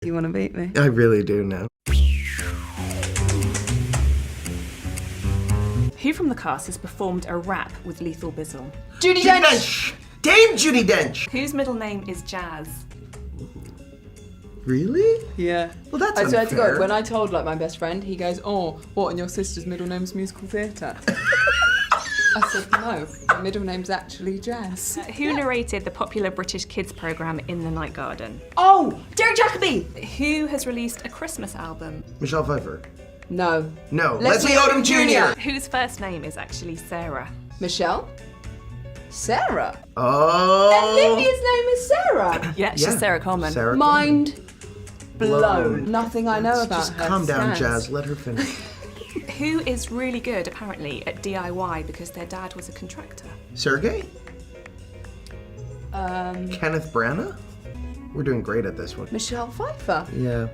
you want to beat me. I really do now. Who from the cast has performed a rap with Lethal Bizzle? Judi Dench! Dame Judi Dench! Whose middle name is Jazz? Really? Yeah. Well, that's I swear to unfair. God, when I told like my best friend, he goes, "Oh, what? And your sister's middle name's musical theatre?" I said, "No, my middle name's actually Jazz." Who narrated the popular British kids programme In the Night Garden? Oh, Derek Jacobi. Who has released a Christmas album? Michelle Pfeiffer. No. No. Leslie Odom Jr. Whose first name is actually Sarah? Michelle. Sarah. Oh. Olivia's name is Sarah. Yeah, she's Sarah Coleman. Sarah Mind blown. Blown. Nothing I know about Just her. calm down, stands. Jazz. Let her finish. Who is really good, apparently, at DIY because their dad was a contractor? Sergey? Kenneth Branagh? We're doing great at this one. Michelle Pfeiffer. Yeah.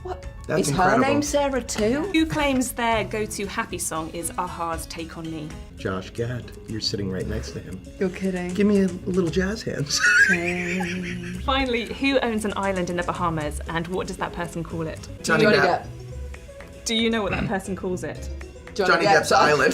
What? That's Is incredible. her name Sarah too? Who claims their go-to happy song is a-ha's Take On Me? Josh Gad. You're sitting right next to him. You're kidding. Give me a little jazz hands. Finally, who owns an island in the Bahamas and what does that person call it? Johnny Depp. Do you know what that person calls it? Johnny Depp's Island.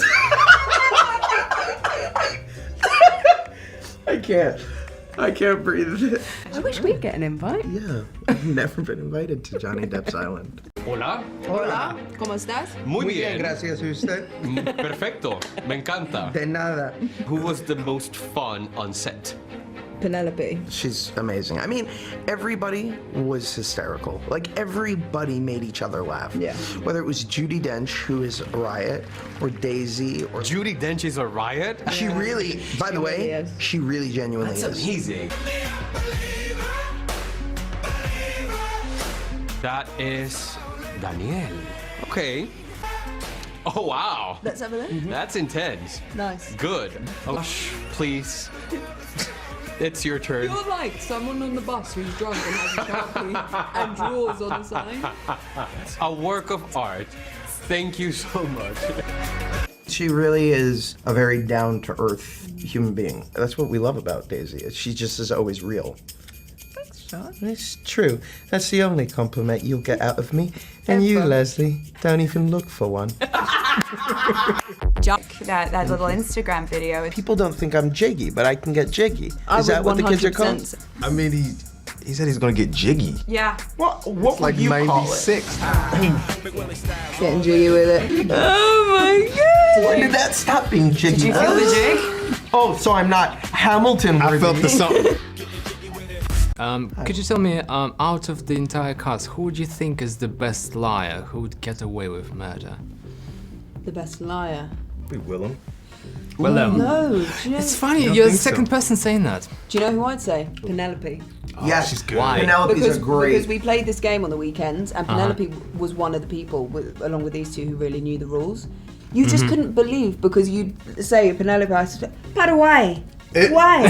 I can't breathe. I wish we'd get an invite. Yeah, I've never been invited to Johnny Depp's Island. Hola. Hola, ¿cómo estás? Muy bien. gracias. ¿Y usted? Perfecto. Me encanta. De nada. Who was the most fun on set? Penelope. She's amazing. I mean, everybody was hysterical. Like, everybody made each other laugh. Yeah. Whether it was Judi Dench, who is a riot, or Daisy, or... Judi Dench is a riot? She really, by the way, really is. she really genuinely That's is. amazing. That is Danielle. Okay. Oh, wow. Let's have a look. That's intense. Nice. Good. Oh, please. It's your turn. You're like someone on the bus who's drunk and has a Sharpie and draws on the side. A work of art. Thank you so much. She really is a very down-to-earth human being. That's what we love about Daisy. She just is always real. Thanks, Sean. It's true. That's the only compliment you'll get out of me. And you, Leslie, don't even look for one. That little Instagram video. People don't think I'm jiggy, but I can get jiggy. Is that what the kids are called? I mean, he said he's gonna get jiggy. Yeah. What Like would you call it? 96. Getting jiggy with it. Oh my god! When did that stop being jiggy? Did you feel the jig? Oh, so I'm not Hamilton I worthy. felt the song. Could you tell me, out of the entire cast, who would you think is the best liar who would get away with murder? The best liar. Willem. Well, No, do you know? it's funny, don't you're the think so. second person saying that. Do you know who I'd say? Penelope. Yes, she's good. Why? Penelope's a great. Because we played this game on the weekends, and Penelope was one of the people, along with these two, who really knew the rules. You just couldn't believe because you'd say Penelope, I said, "But why? Why?"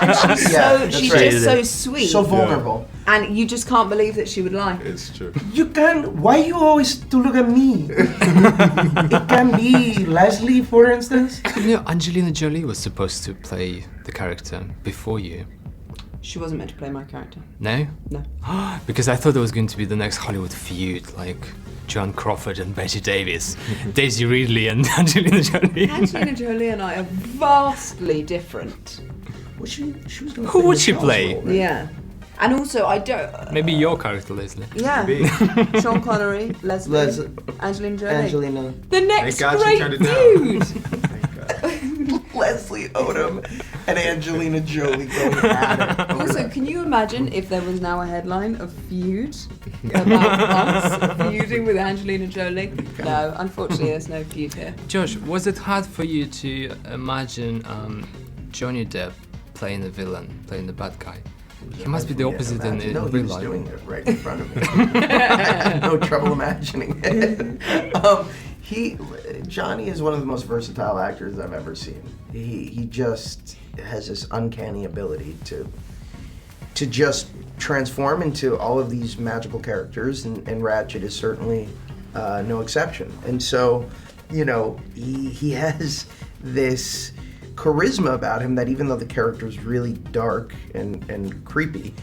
And she's right. just so sweet, so vulnerable. and you just can't believe that she would lie. It's true. You can't. Why you always to look at me? It can be Leslie, for instance. You know, Angelina Jolie was supposed to play the character before you. She wasn't meant to play my character. No? No. Because I thought there was going to be the next Hollywood feud, like Joan Crawford and Betty Davis, Daisy Ridley and Angelina Jolie. Angelina Jolie and I are vastly different. Well, she was gonna Who play would she Michelle's play? role, right? Yeah. And also, I don't. Maybe your character, Leslie. Yeah. Sean Connery, Leslie, Angelina Jolie. Angelina. The next Thank God she great turned it down. feud. Leslie Odom and Angelina Jolie going at it. Also, can you imagine if there was now a headline of feud about us feuding with Angelina Jolie? No, unfortunately, there's no feud here. Josh, was it hard for you to imagine Johnny Depp playing the villain, playing the bad guy? He must be the opposite in No, he real was life. doing it right in front of me. I had no trouble imagining it. Johnny is one of the most versatile actors I've ever seen. He just has this uncanny ability to just transform into all of these magical characters, and Ratchet is certainly no exception. And so, you know, he has this charisma about him that even though the character is really dark and creepy,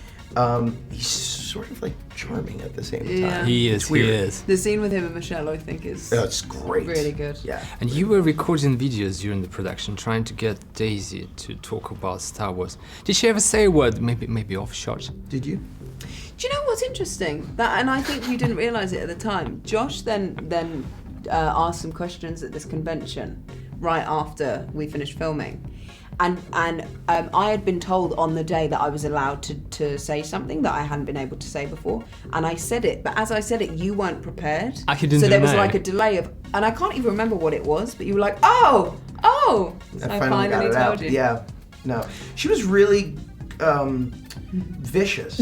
he's sort of like charming at the same time. Yeah. He is. It's weird. He is. The scene with him and Michelle, I think, is It's great. really good. Yeah. And you were recording videos during the production, trying to get Daisy to talk about Star Wars. Did she ever say a word? Maybe off shot. Did you? Do you know what's interesting? That, and I think you didn't realise it at the time. Josh then asked some questions at this convention right after we finished filming. And I had been told on the day that I was allowed to say something that I hadn't been able to say before, and I said it. But as I said it, you weren't prepared. I didn't so there was know. like a delay of, and I can't even remember what it was. But you were like, oh. So I finally got it told out. you. Yeah. No, she was really vicious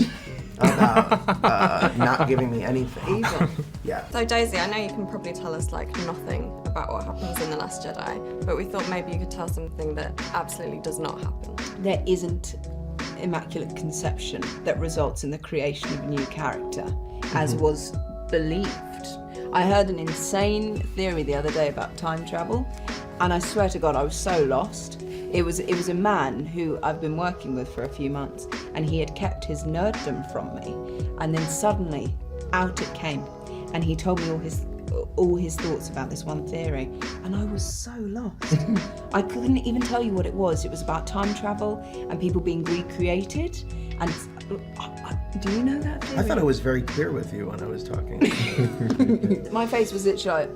about not giving me anything. Evil. Yeah. So Daisy, I know you can probably tell us like nothing about what happens in The Last Jedi, but we thought maybe you could tell something that absolutely does not happen. There isn't immaculate conception that results in the creation of a new character, as was believed. I heard an insane theory the other day about time travel, and I swear to God, I was so lost. It was a man who I've been working with for a few months, and he had kept his nerddom from me, and then suddenly out it came, and he told me all his thoughts about this one theory, and I was so lost. I couldn't even tell you what it was. It was about time travel and people being recreated, and do you know that theory? I thought it was very clear with you when I was talking. My face was literally like,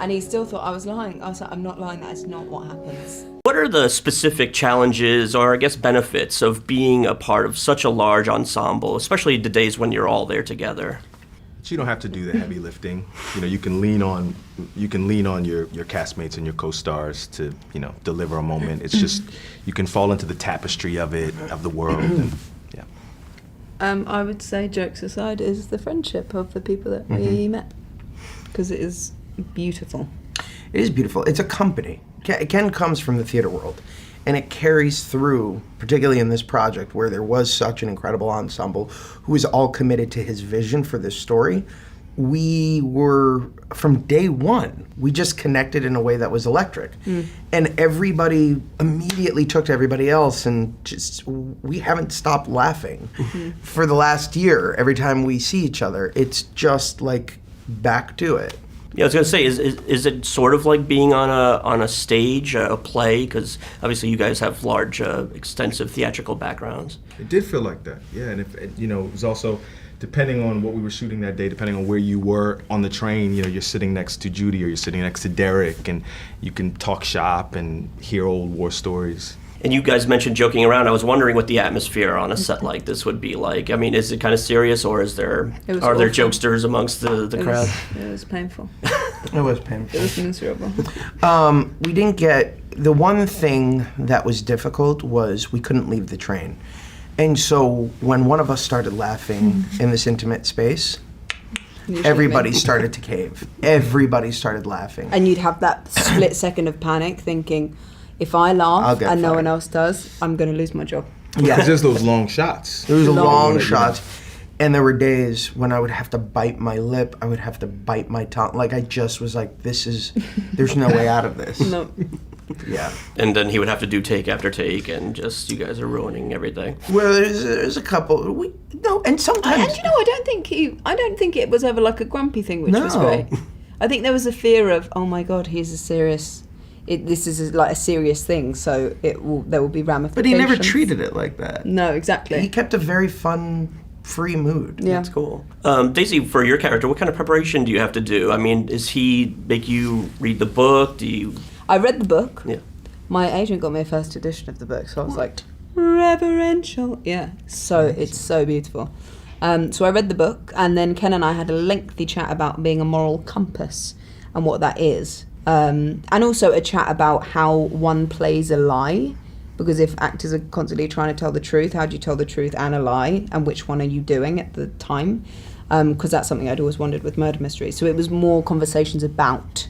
and he still thought I was lying. I was like, I'm not lying, that is not what happens. What are the specific challenges or I guess benefits of being a part of such a large ensemble, especially the days when you're all there together? You don't have to do the heavy lifting. You know, you can lean on your castmates and your co-stars to, you know, deliver a moment. It's just you can fall into the tapestry of it, of the world, and yeah. I would say, jokes aside, is the friendship of the people that we met, because it is beautiful. It is beautiful. It's a company. Ken comes from the theater world, and it carries through, particularly in this project where there was such an incredible ensemble who was all committed to his vision for this story. We were, from day one, we just connected in a way that was electric. And everybody immediately took to everybody else, and just, we haven't stopped laughing for the last year. Every time we see each other, it's just like back to it. Yeah, I was gonna say, is it sort of like being on a stage, a play? Because obviously you guys have large, extensive theatrical backgrounds. It did feel like that, yeah. And if you know, it was also depending on what we were shooting that day, depending on where you were on the train. You know, you're sitting next to Judy or you're sitting next to Derek, and you can talk shop and hear old war stories. And you guys mentioned joking around. I was wondering what the atmosphere on a set like this would be like. I mean, is it kind of serious, or are there awful. jokesters amongst the crowd? It was painful. It was painful. It was miserable. We didn't get, the one thing that was difficult was we couldn't leave the train. And so when one of us started laughing in this intimate space, everybody started to cave. Everybody started laughing. And you'd have that split second of panic thinking, if I laugh and no one else does, I'm going to lose my job. Yeah. Because there's those long shots. There was long shots. And there were days when I would have to bite my lip. I would have to bite my tongue. Like, I just was like, there's no way out of this. No. Yeah. And then he would have to do take after take, and just, you guys are ruining everything. Well, there's a couple. And sometimes. And you know, I don't think it was ever like a grumpy thing, which was No. great. I think there was a fear of, oh my God, this is like a serious thing, so there will be ramifications. But he never treated it like that. No, exactly. He kept a very fun, free mood. Yeah. That's cool. Daisy, for your character, what kind of preparation do you have to do? I mean, does he make you read the book? Do you... I read the book. Yeah. My agent got me a first edition of the book, so I was like, reverential. Yeah, so it's so beautiful. So I read the book, and then Ken and I had a lengthy chat about being a moral compass and what that is. And also a chat about how one plays a lie, because if actors are constantly trying to tell the truth, how do you tell the truth and a lie, and which one are you doing at the time? Because that's something I'd always wondered with murder mysteries. So it was more conversations about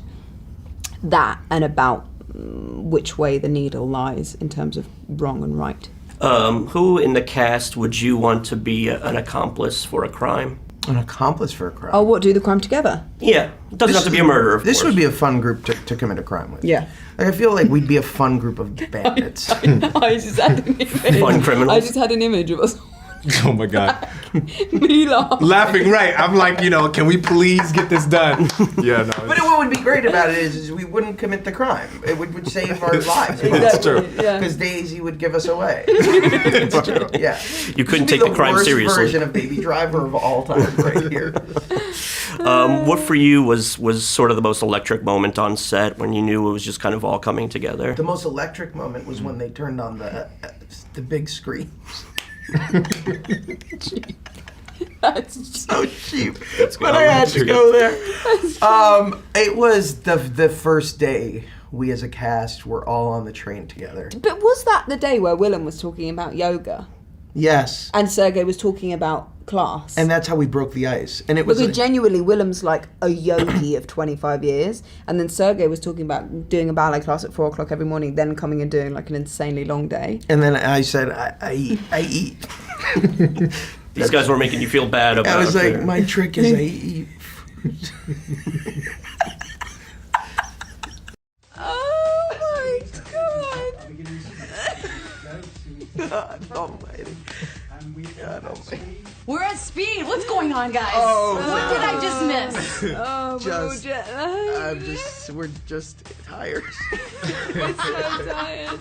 that and about which way the needle lies in terms of wrong and right. Who in the cast would you want to be an accomplice for a crime? An accomplice for a crime. Oh, what, do the crime together? Yeah, it doesn't have to be a murder, of This course. would be a fun group to commit a crime with. Yeah. Like, I feel like we'd be a fun group of bandits. I just had an image. Fun criminals. I just had an image of us Oh my God. Me laugh. Laughing, right. I'm like, can we please get this done? Yeah, no. But what would be great about it is we wouldn't commit the crime. It would save our lives. That's true. Because Daisy would give us away. It's true. Yeah. You couldn't This take would the be crime worst seriously. version of Baby Driver of all time right here. What for you was sort of the most electric moment on set when you knew it was just kind of all coming together? The most electric moment was when they turned on the big screen. That's So cheap. But I had to go there. It was the first day we as a cast were all on the train together. But was that the day where Willem was talking about yoga Yes. and Sergey was talking about class? And that's how we broke the ice. And it was Because genuinely, Willem's like a yogi of 25 years, and then Sergey was talking about doing a ballet class at 4 o'clock every morning, then coming and doing like an insanely long day. And then I said, I eat. These guys were making you feel bad about I was like, it. my trick is I eat. Oh my god! God almighty. God almighty. We're at speed. What's going on, guys? Oh, what did I just miss? Oh, Just- jet lag. We're just tired. I'm so tired.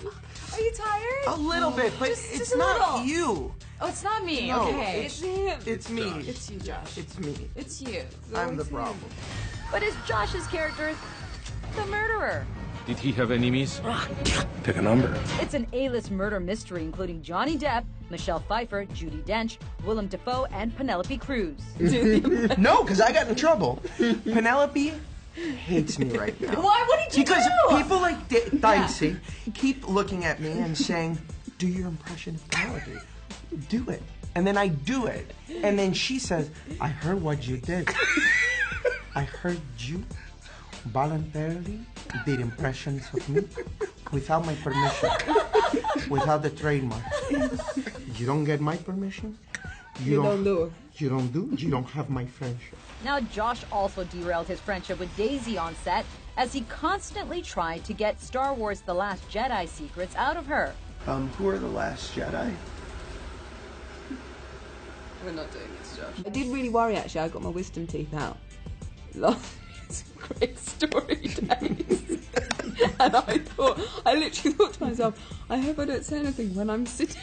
Are you tired? A little bit, but Just it's a not little. you. Oh, it's not me. No, Okay. It's him. It's me. It's you, Josh. It's me. It's you. I'm the problem. But is Josh's character the murderer? Did he have enemies? Pick a number. It's an A-list murder mystery including Johnny Depp, Michelle Pfeiffer, Judi Dench, Willem Dafoe, and Penelope Cruz. No, because I got in trouble. Penelope hates me right now. Why? What did you Because do? people like Dicey keep looking at me and saying, do your impression of Penelope. Do it. And then I do it. And then she says, I heard what you did. I heard you voluntarily did impressions of me without my permission, without the trademark. You don't get my permission? You don't do. You don't do? You don't have my friendship. Now, Josh also derailed his friendship with Daisy on set as he constantly tried to get Star Wars The Last Jedi secrets out of her. Who are the last Jedi? We're not doing this, Josh. I did really worry actually. I got my wisdom teeth out. It's a great story days. And I literally thought to myself, I hope I don't say anything when I'm sitting.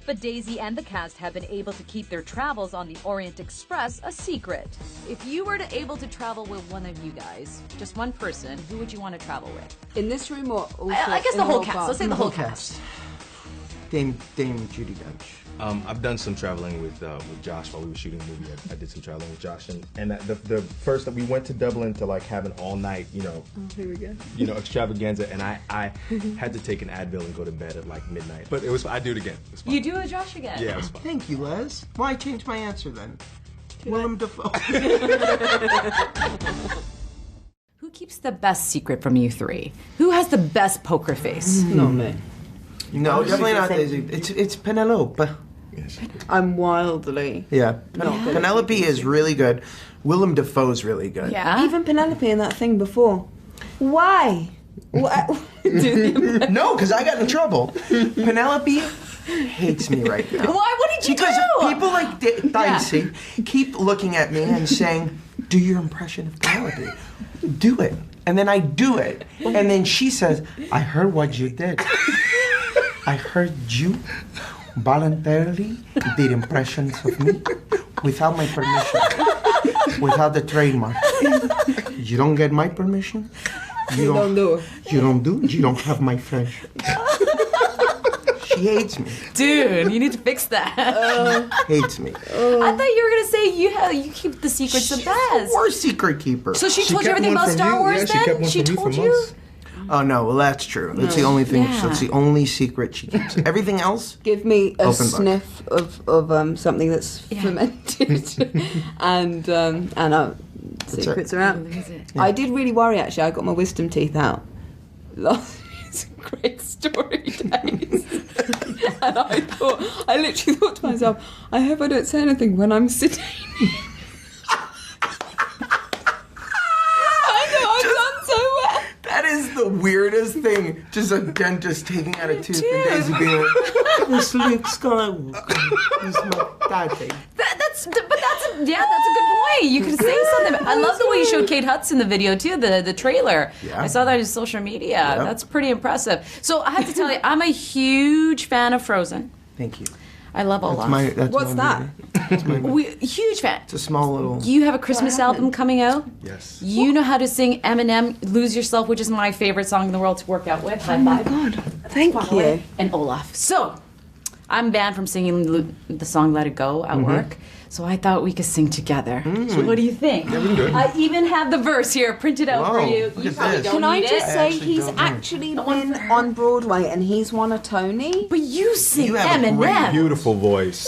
But Daisy and the cast have been able to keep their travels on the Orient Express a secret. If you were able to travel with one of you guys, just one person, who would you want to travel with? In this room or also I guess in the whole cast? cast. Let's say the whole cast. Dame Judi Dench. I've done some traveling with Josh while we were shooting the movie. I did some traveling with Josh, and the first that we went to Dublin to like have an all night, Oh, here we go. extravaganza, and I had to take an Advil and go to bed at like midnight. But it was I do it again. It was fun. You do a Josh again. Yeah, it was fun. Thank you, Les. Why change my answer then? Willem Dafoe. Who keeps the best secret from you three? Who has the best poker face? Not me. No, definitely not Daisy. It's Penelope. I'm wildly. Yeah. Penelope is really good. Willem Dafoe's really good. Yeah. Even Penelope in that thing before. Why? Why? No, because I got in trouble. Penelope hates me right now. Why? What did you Because do? people like Dicey keep looking at me and saying, do your impression of Penelope. Do it. And then I do it. And then she says, I heard what you did. I heard you voluntarily did impressions of me without my permission, without the trademark. You don't get my permission? You don't do. You don't do? You don't have my friendship. She hates me. Dude, you need to fix that. Hates me. I thought you were gonna say you keep the secrets the She's best. the worst secret keeper. So she told you everything about Star Wars then? She told you? Oh no, well that's true. That's the only thing. Yeah. That's the only secret she keeps. Everything else. Give me a Open book. sniff of something that's fermented, and secrets are out. I did really worry actually. I got my wisdom teeth out. It's a great story days. And I literally thought to myself, I hope I don't say anything when I'm sitting. I know I've done so well. That is the weirdest thing Just a dentist taking out a tooth and Daisy being like, "This Luke Skywalker is my daddy." That's a good point. You could say something. I love the way you showed Kate Hudson in the video too, the trailer. Yeah. I saw that on social media. Yep. That's pretty impressive. So I have to tell you, I'm a huge fan of Frozen. Thank you. I love Olaf. What's that? Huge fan. It's a small little. You have a Christmas album coming out. Yes. You know how to sing Eminem, "Lose Yourself," which is my favorite song in the world to work out with. High five. God, thank you. And Olaf. So, I'm banned from singing the song "Let It Go" at work. So I thought we could sing together. So what do you think? Yeah, we can do it. I even have the verse here printed out for Whoa, you. look You at probably this. don't Can I need just it. say actually he's don't know. actually been on Broadway and he's won a Tony? But you sing You have a Eminem. Beautiful voice.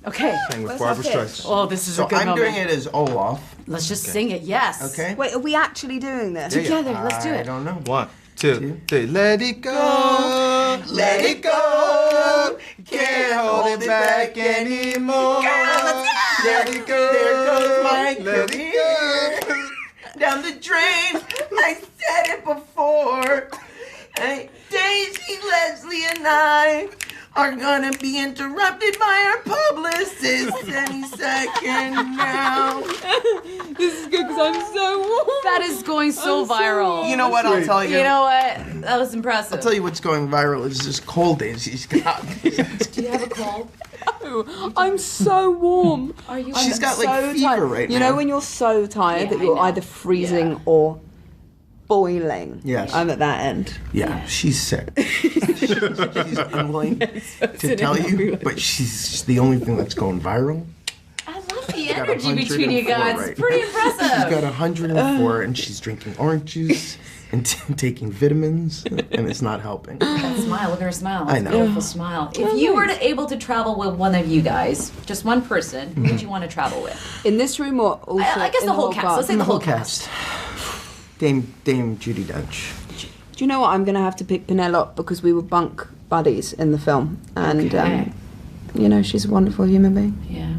Okay. Sang with Where's Barbara our pitch? Streisand. Oh, this is So a good I'm moment. doing it as Olaf. Let's just sing it. Yes. Okay. Wait, are we actually doing this? Together. Let's do I it. don't know. 1, 2, 3. Let it go. Let it go. Can't hold it back anymore. Let it go. There goes my career. Down the drain. I said it before. Hey, Daisy, Leslie, and I are gonna be interrupted by our publicist any second now. This is good because I'm so warm. That is going so viral. You know what? I'll tell you. You know what? That was impressive. I'll tell you what's going viral is this cold Daisy's got. Do you have a cold? I'm so warm. Are you? She's got like so fever tired. right You now. know when you're so tired Yeah, that you're I know. either freezing or boiling? Yes. I'm at that end. Yeah, she's sick. She's unwilling to tell you, but she's the only thing that's going viral. I love the got energy between you 104 guys. right It's pretty She's impressive. got 104 and she's drinking orange juice and taking vitamins, and it's not helping. That smile, look at her smile. I It's a know. beautiful smile. If you were able to travel with one of you guys, just one person, who would you want to travel with? In this room or also I guess in the whole cast. bar? Let's say And the whole cast. Dame Judi Dench. Do you know what? I'm going to have to pick Penelope because we were bunk buddies in the film. And, Okay. you know, she's a wonderful human being. Yeah.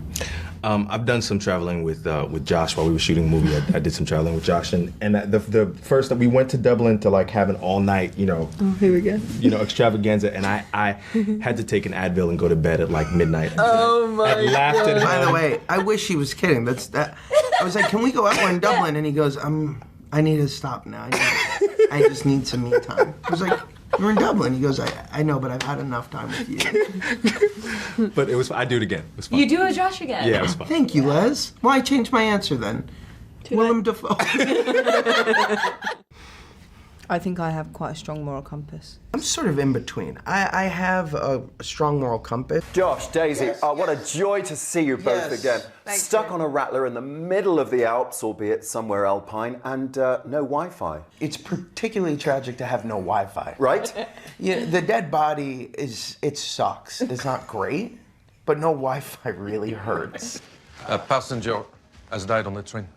I've done some traveling with Josh while we were shooting a movie. I did some traveling with Josh, and the first that we went to Dublin to like have an all night, Oh, here we go. extravaganza, and I had to take an Advil and go to bed at like midnight. Oh my I laughed at By the him. way, I wish he was kidding. That. I was like, "Can we go out? We're in Dublin," and he goes, I need to stop now. I just need some me time." I was like, "You're in Dublin." He goes, I know, but I've had enough time with you." But it was. I do it again. It was fun. You do a Josh again. Yeah, it was fun. Thank you, Les. Well, I changed my answer then. Willem Dafoe. I think I have quite a strong moral compass. I'm sort of in between. I have a strong moral compass. Josh, Daisy, what a joy to see you both Yes. again. Thank Stuck you. on a rattler in the middle of the Alps, albeit somewhere alpine, and no Wi-Fi. It's particularly tragic to have no Wi-Fi. Right? Yeah, the dead body it sucks. It's not great, but no Wi-Fi really hurts. A passenger has died on the train.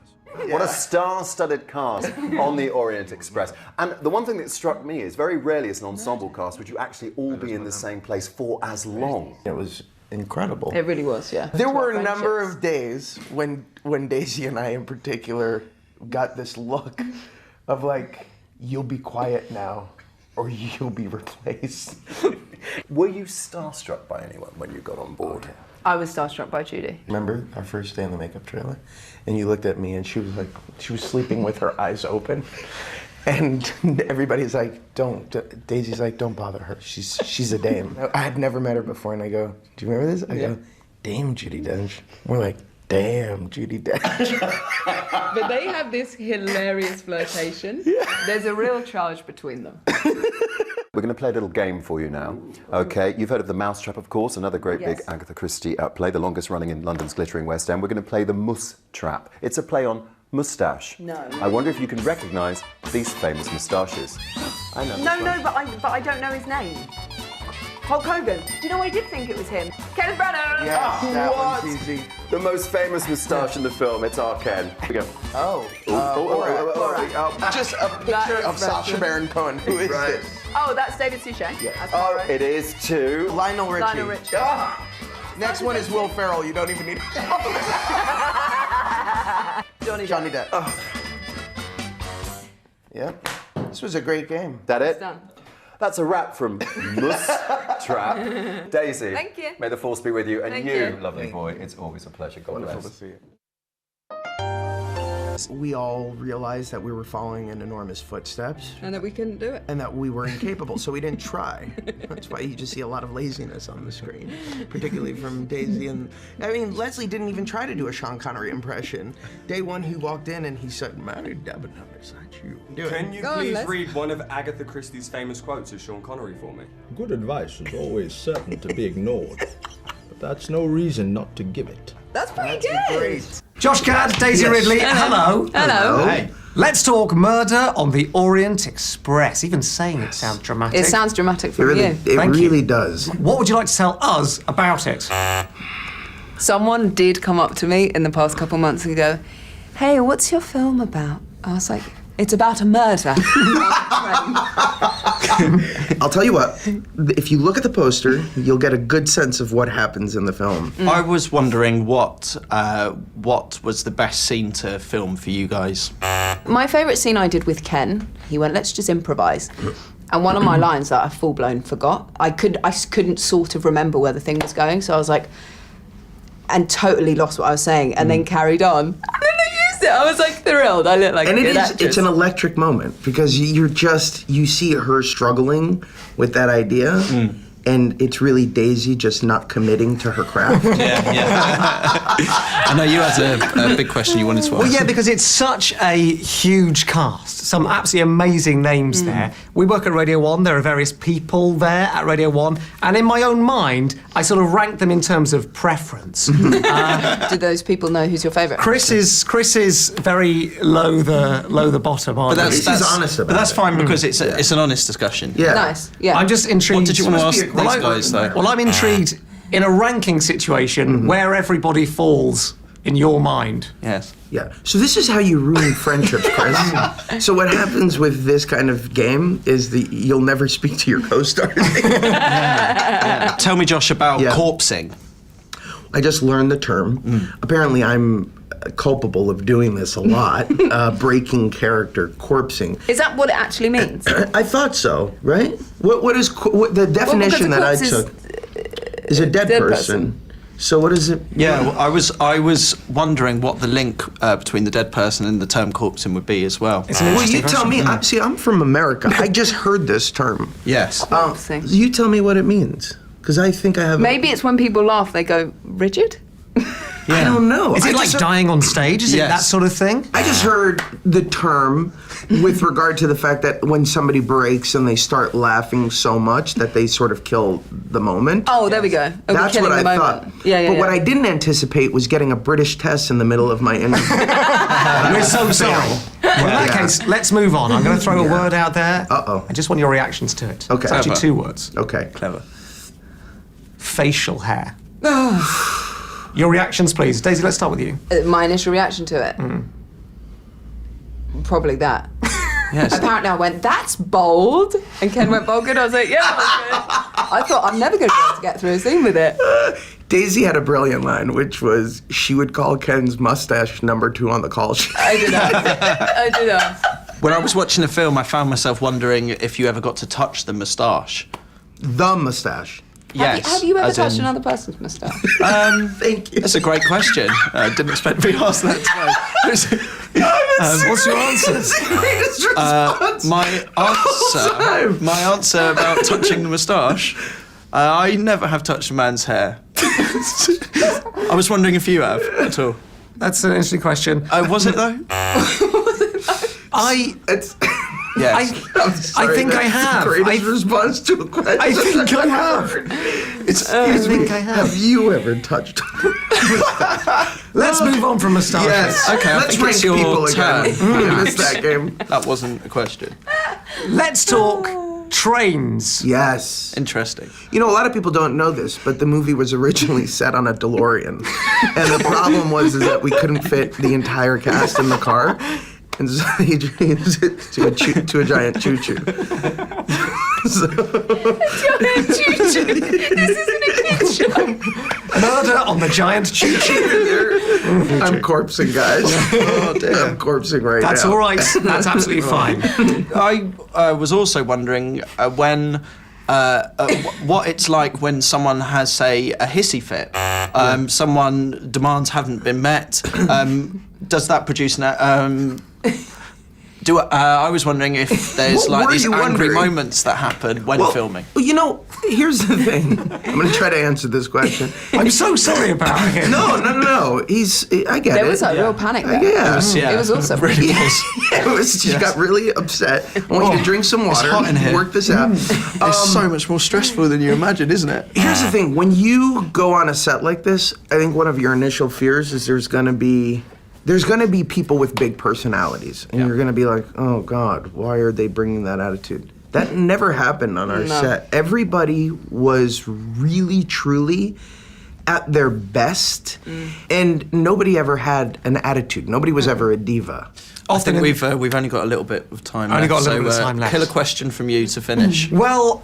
What a star-studded cast on the Orient Express. And the one thing that struck me is very rarely as an ensemble cast would you actually all be in the same place for as long. It was incredible. It really was, yeah. There were a number of days when Daisy and I in particular got this look of like, you'll be quiet now or you'll be replaced. Were you starstruck by anyone when you got on board? I was starstruck by Judy. Remember our first day in the makeup trailer? And you looked at me and she was sleeping with her eyes open. And everybody's like, Daisy's like, don't bother her. She's a dame. I had never met her before and I go, do you remember this? I go, Dame Judi Dench. We're like, damn Judi Dench. But they have this hilarious flirtation. There's a real charge between them. We're going to play a little game for you now. Okay, you've heard of The Mousetrap, of course, another great big Agatha Christie play, the longest running in London's glittering West End. We're going to play The Muss Trap. It's a play on moustache. No. I wonder if you can recognise these famous moustaches. I know. No, but I don't know his name. Hulk Hogan. Do you know what I did think it was him? Kenneth Branagh! Yeah, that What? one's easy. The most famous moustache in the film, it's our Ken. Here we go. Just a picture of Sacha Baron Cohen. Who is this? Oh, that's David Suchet. Oh, it is too. Lionel Richie. Lionel Richie. Next one is Will Ferrell. You don't even need Johnny Depp. Yep. This was a great game. That it? Done. That's a wrap from Mus Trap. Daisy, Thank you. may the force be with you. And Thank you, you. lovely boy, it's always a pleasure. God Wonderful bless. to see you. We all realized that we were following in enormous footsteps And that we couldn't do it. and that we were incapable, so we didn't try. That's why you just see a lot of laziness on the screen, particularly from Daisy. And I mean, Leslie didn't even try to do a Sean Connery impression. Day one, he walked in and he said, "Mary Debenham, is that you?" Do it. Can you Go on, please Les. read one of Agatha Christie's famous quotes of Sean Connery for me? Good advice is always certain to be ignored, but that's no reason not to give it. That's pretty good. Great. Josh Gad, Daisy Yes. Ridley, hello. Hello. Hey. Let's talk murder on the Orient Express. Even saying it sounds dramatic. It sounds dramatic It from really, you. it Thank you. really does. What would you like to tell us about it? Someone did come up to me in the past couple months and go, "Hey, what's your film about?" I was like, "It's about a murder." I'll tell you what, if you look at the poster, you'll get a good sense of what happens in the film. I was wondering what was the best scene to film for you guys? My favourite scene I did with Ken, he went, "Let's just improvise." And one of my lines that I full-blown forgot, I couldn't sort of remember where the thing was going, so I was like, and totally lost what I was saying, and then carried on. And then they used it. I was like thrilled. I looked like And a good it's actress. an electric moment because you see her struggling with that idea, and it's really Daisy just not committing to her craft. I know you had a big question you wanted to ask. Well, yeah, because it's such a huge cast. Some absolutely amazing names there. We work at Radio 1. There are various people there at Radio 1. And in my own mind, I sort of rank them in terms of preference. Do those people know who's your favourite? Chris is very low the bottom, But aren't that's, we? He's honest about but that's it. fine because it's an honest discussion. Yeah. Nice, yeah. I'm just intrigued. What did you want to ask be a great these guys though? Well, I'm intrigued in a ranking situation where everybody falls in your mind. Yes. Yeah. So this is how you ruin friendships, Chris. So what happens with this kind of game is you'll never speak to your co-stars. Tell me, Josh, about corpsing. I just learned the term. Apparently, I'm culpable of doing this a lot. Breaking character, corpsing. Is that what it actually means? I thought so. Right? What is the definition that I took? Is a dead person. So what is it? Yeah, well, I was wondering what the link between the dead person and the term corpsing would be as well. Well, you tell me. I'm from America. I just heard this term. Yes. You tell me what it means, because I think I have. Maybe it's when people laugh, they go rigid. I don't know. Is it like dying on stage? Is it that sort of thing? I just heard the term with regard to the fact that when somebody breaks and they start laughing so much that they sort of kill the moment. Oh, there we go. That's what I thought. Yeah. But what I didn't anticipate was getting a British test in the middle of my interview. We're so sorry. Well, in that case, let's move on. I'm going to throw a word out there. Uh-oh. I just want your reactions to it. Okay. It's actually Clever. 2 words. Okay. Clever. Facial hair. Your reactions, please. Daisy, let's start with you. My initial reaction to it? Probably that. Yes. Apparently I went, "That's bold." And Ken went, "Bold good?" I was like, "Yeah, that's good." I thought I'm never going to be able to get through a scene with it. Daisy had a brilliant line, which was she would call Ken's mustache number 2 on the call sheet. I did that. When I was watching the film, I found myself wondering if you ever got to touch the moustache. The mustache. Yes. Have you ever as touched in- another person's moustache? Thank you. That's a great question. I didn't expect to be asked that today. What's your answer? That's the greatest response. My answer about touching the moustache. I never have touched a man's hair. I was wondering if you have at all. That's an interesting question. Was it though? Yes. I'm sorry, I think I that's have. The greatest response to a question. I think I have. Excuse me. Have you ever touched? Let's move on from moustaches. Yes. Okay, I Let's think it's rank your people again. turn. I missed that game. That wasn't a question. Let's talk trains. Yes. Interesting. You know, a lot of people don't know this, but the movie was originally set on a DeLorean, and the problem was that we couldn't fit the entire cast in the car. And so they changed it to a giant choo-choo. Giant choo-choo. This isn't a kid show. Murder on the giant choo-choo. I'm corpsing, guys. Oh, damn. I'm corpsing right That's now. all right. That's absolutely fine. I was also wondering when. What it's like when someone has, say, a hissy fit. Someone demands haven't been met. Does that produce an? I was wondering if there's like these angry moments that happen when filming. Well, you know, here's the thing. I'm going to try to answer this question. I'm so sorry about him. No. I get it. There was a real panic there. Yeah. It was awesome. Really she got really upset. I want you to drink some water. It's hot in here. Work this out. It's so much more stressful than you imagine, isn't it? Here's the thing. When you go on a set like this, I think one of your initial fears is there's going to be people with big personalities. And you're going to be like, oh, God, why are they bringing that attitude? That never happened on our set. Everybody was really, truly at their best. And nobody ever had an attitude. Nobody was ever a diva. I think we've only got a little bit of time left. Got a little bit of time left. Killer question from you to finish. Well,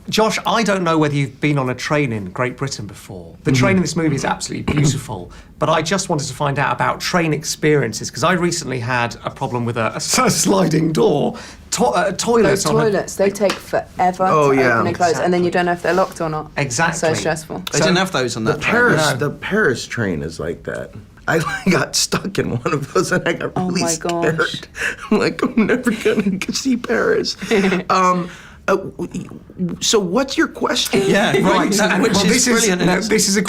Josh, I don't know whether you've been on a train in Great Britain before. The train in this movie is absolutely beautiful, but I just wanted to find out about train experiences, because I recently had a problem with a sliding door. Toilets. Those toilets, they take forever to open and close, and then you don't know if they're locked or not. Exactly. So stressful. They didn't have those on that train. The Paris train is like that. I got stuck in one of those and I got really scared. Gosh. I'm like, I'm never gonna see Paris. So what's your question? Yeah, right. This is a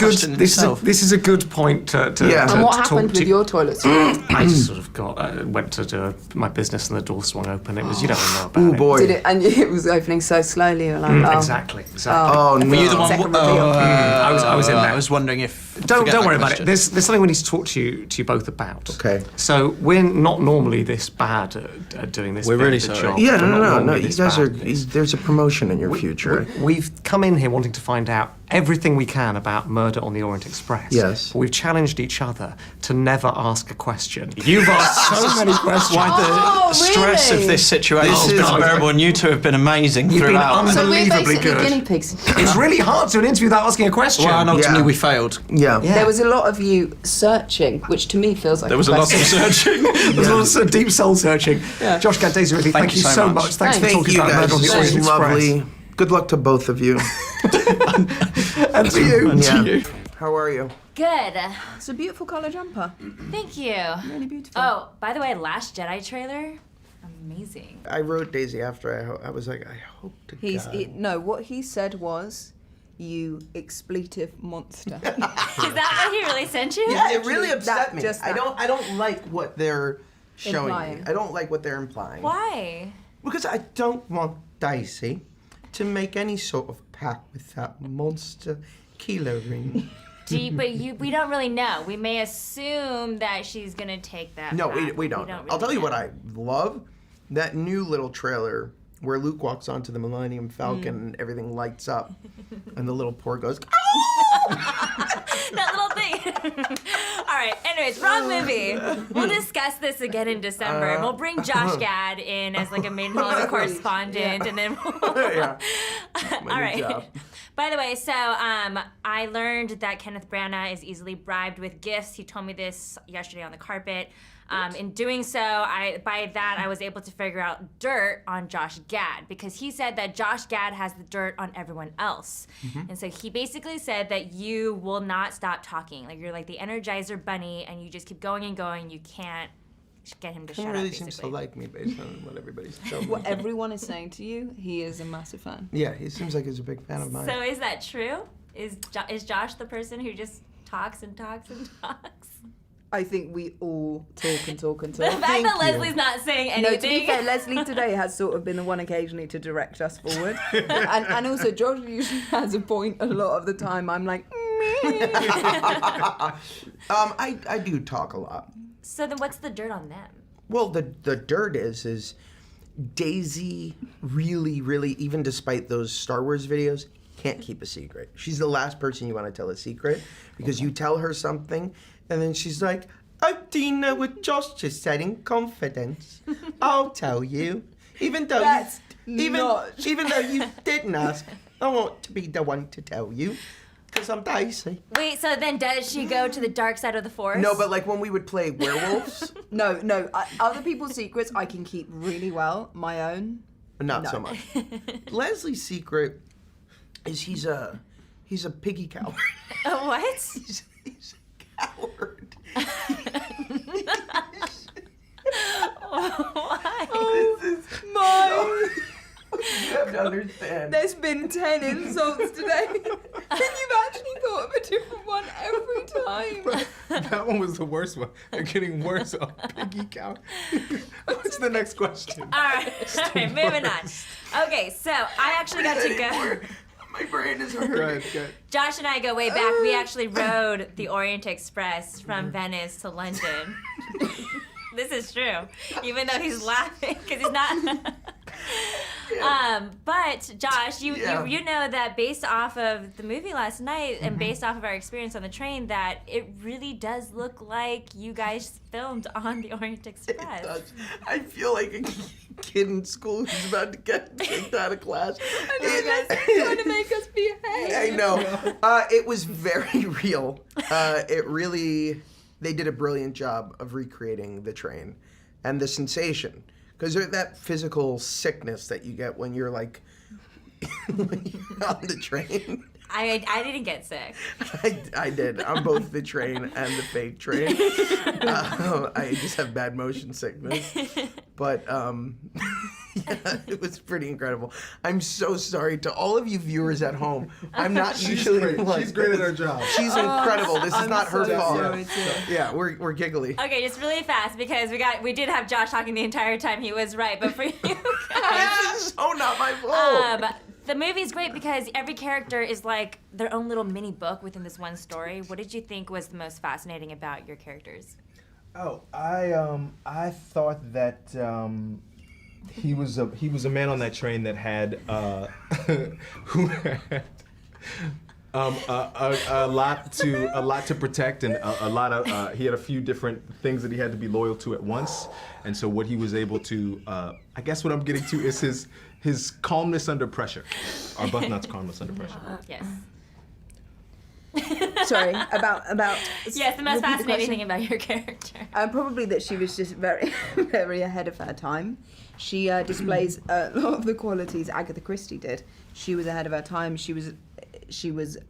good point to And what happened with your toilets? I just sort of went to do my business and the door swung open. It was, you don't know about it. Boy. Did it? And it was opening so slowly. You're like, Exactly. Oh, no. Were you the one? I was in there. I was wondering if. Don't worry about it. There's something we need to talk to you both about. Okay. So we're not normally this bad at doing this. We're really bit of the sorry. job. Yeah, We're not no. normally You this guys bad. there's a promotion in your future. We've come in here wanting to find out everything we can about Murder on the Orient Express. Yes. But we've challenged each other to never ask a question. You've asked so many questions. Why the stress of this situation is unbearable, and you two have been amazing throughout. so we're Unbelievably basically good. guinea pigs. It's really hard to do an interview without asking a question. Well, and ultimately we failed. Yeah. There was a lot of you searching, which to me feels like There was a lot of searching. There was lots of deep soul searching. Josh Gad, Daisy Ridley, thank you so much. Thanks for Thank talking you about guys. Murder on the This Orient is Express. lovely. Good luck to both of you. And to you. And to you. How are you? Good. It's a beautiful colour jumper. Thank you. Really beautiful. Oh, by the way, Last Jedi trailer, amazing. I wrote Daisy after I was like, I hope to God. What he said was, you expletive monster. Is that what he really sent you? Yeah, it really upset me. Just I don't like what they're showing me. Implying. I don't like what they're implying. Why? Because I don't want Daisy to make any sort of pact with that monster killer ring. But we don't really know. We may assume that she's gonna take that. No, back. we don't know. Really I'll tell you know. what I love. That new little trailer where Luke walks onto the Millennium Falcon and everything lights up. And the little poor goes, That little thing. All right. Anyways, wrong movie. We'll discuss this again in December. And we'll bring Josh Gad in as like a main Hollywood correspondent, and then we'll... Yeah. All right. By the way, so I learned that Kenneth Branagh is easily bribed with gifts. He told me this yesterday on the carpet. In doing so, I was able to figure out dirt on Josh Gad, because he said that Josh Gad has the dirt on everyone else. And so he basically said that you will not stop talking. Like, you're like the Energizer Bunny, and you just keep going and going. You can't get him to shut up, really basically. seems to like me based on what everybody's telling me. What everyone is saying to you, he is a massive fan. Yeah, he seems like he's a big fan of mine. So is that true? Is Josh the person who just talks and talks and talks? I think we all talk and talk and The talk. fact that Leslie's not saying anything. No, to be fair, Leslie today has sort of been the one occasionally to direct us forward. and also, Josh usually has a point a lot of the time. I'm like, I do talk a lot. So then what's the dirt on them? Well, the dirt is Daisy really, even despite those Star Wars videos, can't keep a secret. She's the last person you want to tell a secret, because you tell her something, and then she's like, "Oh, do you know what Josh just said in confidence? I'll tell you, even though even though you didn't ask. I want to be the one to tell you." because I'm dicey. Wait, so then does she go to the dark side of the force? No, but like when we would play werewolves. No, other people's secrets I can keep really well. My own, not so much. Leslie's secret is he's a piggy coward. What? He's a coward. Why? Oh, my. You have to understand. There's been 10 insults today. And you've actually thought of a different one every time. That one was the worst one. They're getting worse. Oh, piggy cow. What's the next question? All right, moving on. Okay, so I actually got to go. My brain is hurting. Good. Josh and I go way back. We actually rode the Orient Express from Venice to London. This is true, even though he's laughing because he's not. But Josh, you know that based off of the movie last night and based off of our experience on the train, that it really does look like you guys filmed on the Orient Express. It does. I feel like a kid in school who's about to get kicked out of class. I know you guys are trying to make us behave. I know. It was very real. They did a brilliant job of recreating the train and the sensation. Because that physical sickness that you get when you're like when you're on the train. I didn't get sick. I did. I'm both the train and the fake train. I just have bad motion sickness. But yeah, it was pretty incredible. I'm so sorry to all of you viewers at home. I'm not usually like She's great at her job. She's incredible. This is not her fault. Yeah, we're giggly. Okay, just really fast because we did have Josh talking the entire time. He was right, but for you guys, so not my fault. The movie's great because every character is like their own little mini book within this one story. What did you think was the most fascinating about your characters? Oh, I thought that he was a man on that train that had who had a lot to protect and a lot of he had a few different things that he had to be loyal to at once, and so what he was able to I guess what I'm getting to is his calmness under pressure. Arbuthnot's calmness under pressure. Yes. Sorry, about. Yes, the most fascinating thing about your character. Probably that she was just very, very ahead of her time. She displays a lot of the qualities Agatha Christie did. She was ahead of her time. She was.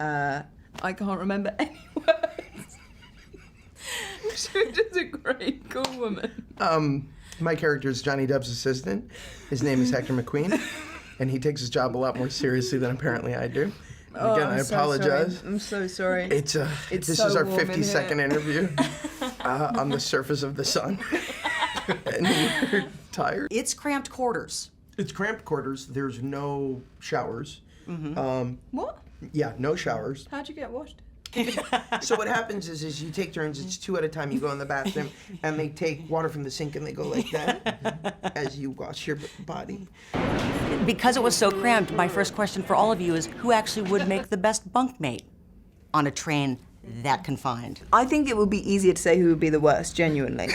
I can't remember any words. She was just a great, cool woman. My character is Johnny Depp's assistant. His name is Hector McQueen, and he takes his job a lot more seriously than apparently I do. And again, I apologize. I'm so sorry. This is our 52nd interview on the surface of the sun. And we're tired. It's cramped quarters. It's cramped quarters. There's no showers. What? Yeah, no showers. How'd you get washed? So what happens is you take turns. It's 2 at a time. You go in the bathroom, and they take water from the sink, and they go like that as you wash your body. Because it was so cramped, my first question for all of you is who actually would make the best bunkmate on a train that confined? I think it would be easier to say who would be the worst, genuinely.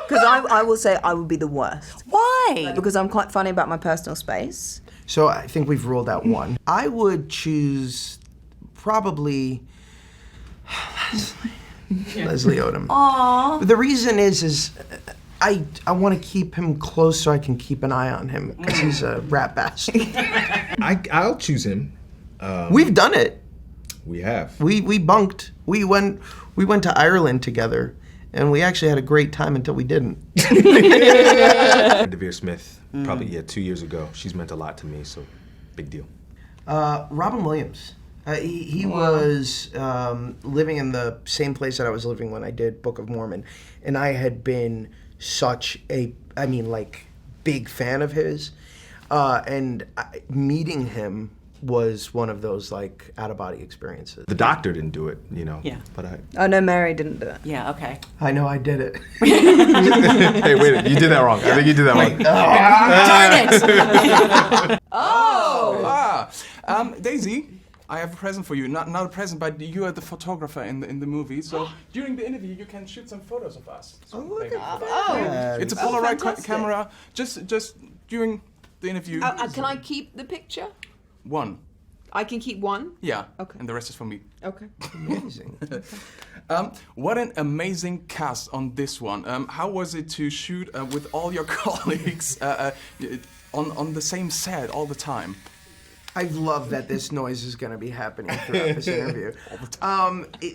Because I will say I would be the worst. Why? Because I'm quite funny about my personal space. So I think we've ruled out one. I would choose probably Leslie Odom. Aww. The reason is I want to keep him close so I can keep an eye on him because he's a rat bastard. I'll choose him. We've done it. We have. We bunked. We went to Ireland together, and we actually had a great time until we didn't. Devere Smith, probably 2 years ago. She's meant a lot to me, so big deal. Robin Williams. He was living in the same place that I was living when I did Book of Mormon, and I had been such a, big fan of his, and meeting him was one of those out-of-body experiences. The doctor didn't do it, Yeah. but I... Oh no, Mary didn't do it. Yeah, okay. I know I did it. Hey, wait, you did that wrong. I think you did that wrong. Darn it! Daisy, I have a present for you. Not a present, but you are the photographer in the movie. So during the interview, you can shoot some photos of us. So look at that. It's a Polaroid camera. Just during the interview. Can I keep the picture? One. I can keep one? Yeah. Okay. And the rest is for me. Okay. Amazing. What an amazing cast on this one. How was it to shoot with all your colleagues on the same set all the time? I love that this noise is going to be happening throughout this interview.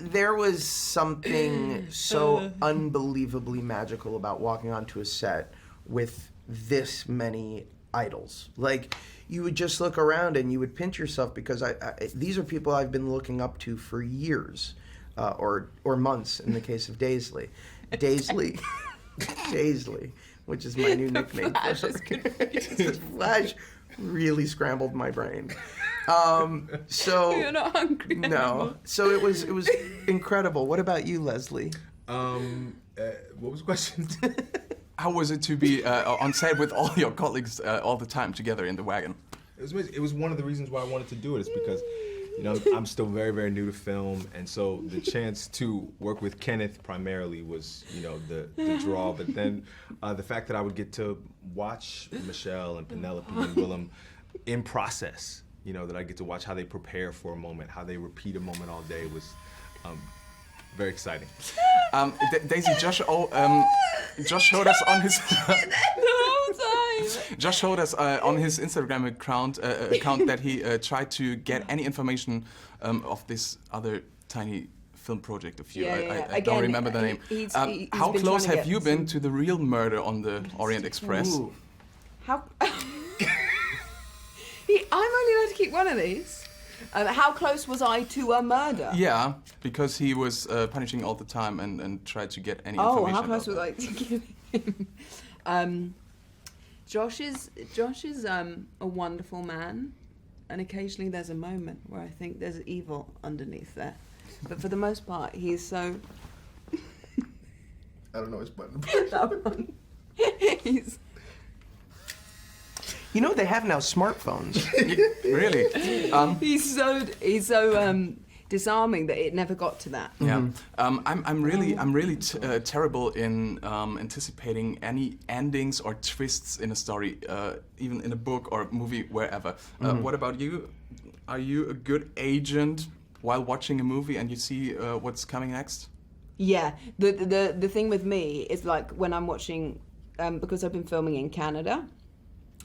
There was something so unbelievably magical about walking onto a set with this many idols. Like, you would just look around and you would pinch yourself because these are people I've been looking up to for years, or months in the case of Daisley. Daisley, which is my new nickname. Flash really scrambled my brain. So you're not hungry no. anymore. So it was incredible. What about you, Leslie? What was the question? How was it to be on set with all your colleagues all the time together in the wagon? It was amazing. It was one of the reasons why I wanted to do it. Is because, you know, I'm still very, very new to film, and so the chance to work with Kenneth primarily was, you know, the draw. But then the fact that I would get to watch Michelle and Penelope and Willem in process, you know, that I get to watch how they prepare for a moment, how they repeat a moment all day was very exciting. Daisy, Josh showed us on his Josh showed us on his Instagram account that he tried to get any information of this other tiny film project of you. I don't remember the name. He's how been close trying to have you been to the real murder on the Orient Express? Ooh. How? I'm only allowed to keep one of these. How close was I to a murder? Yeah, because he was punishing all the time and tried to get any Oh, information. how close about was I to killing him? Josh is a wonderful man, and occasionally there's a moment where I think there's evil underneath there. But for the most part, he's so. I don't know his button. That one. He's. You know, they have now smartphones. Really? He's so disarming that it never got to that. Yeah, I'm really terrible in anticipating any endings or twists in a story, even in a book or a movie, wherever. What about you? Are you a good agent while watching a movie and you see what's coming next? Yeah, the thing with me is like when I'm watching, because I've been filming in Canada,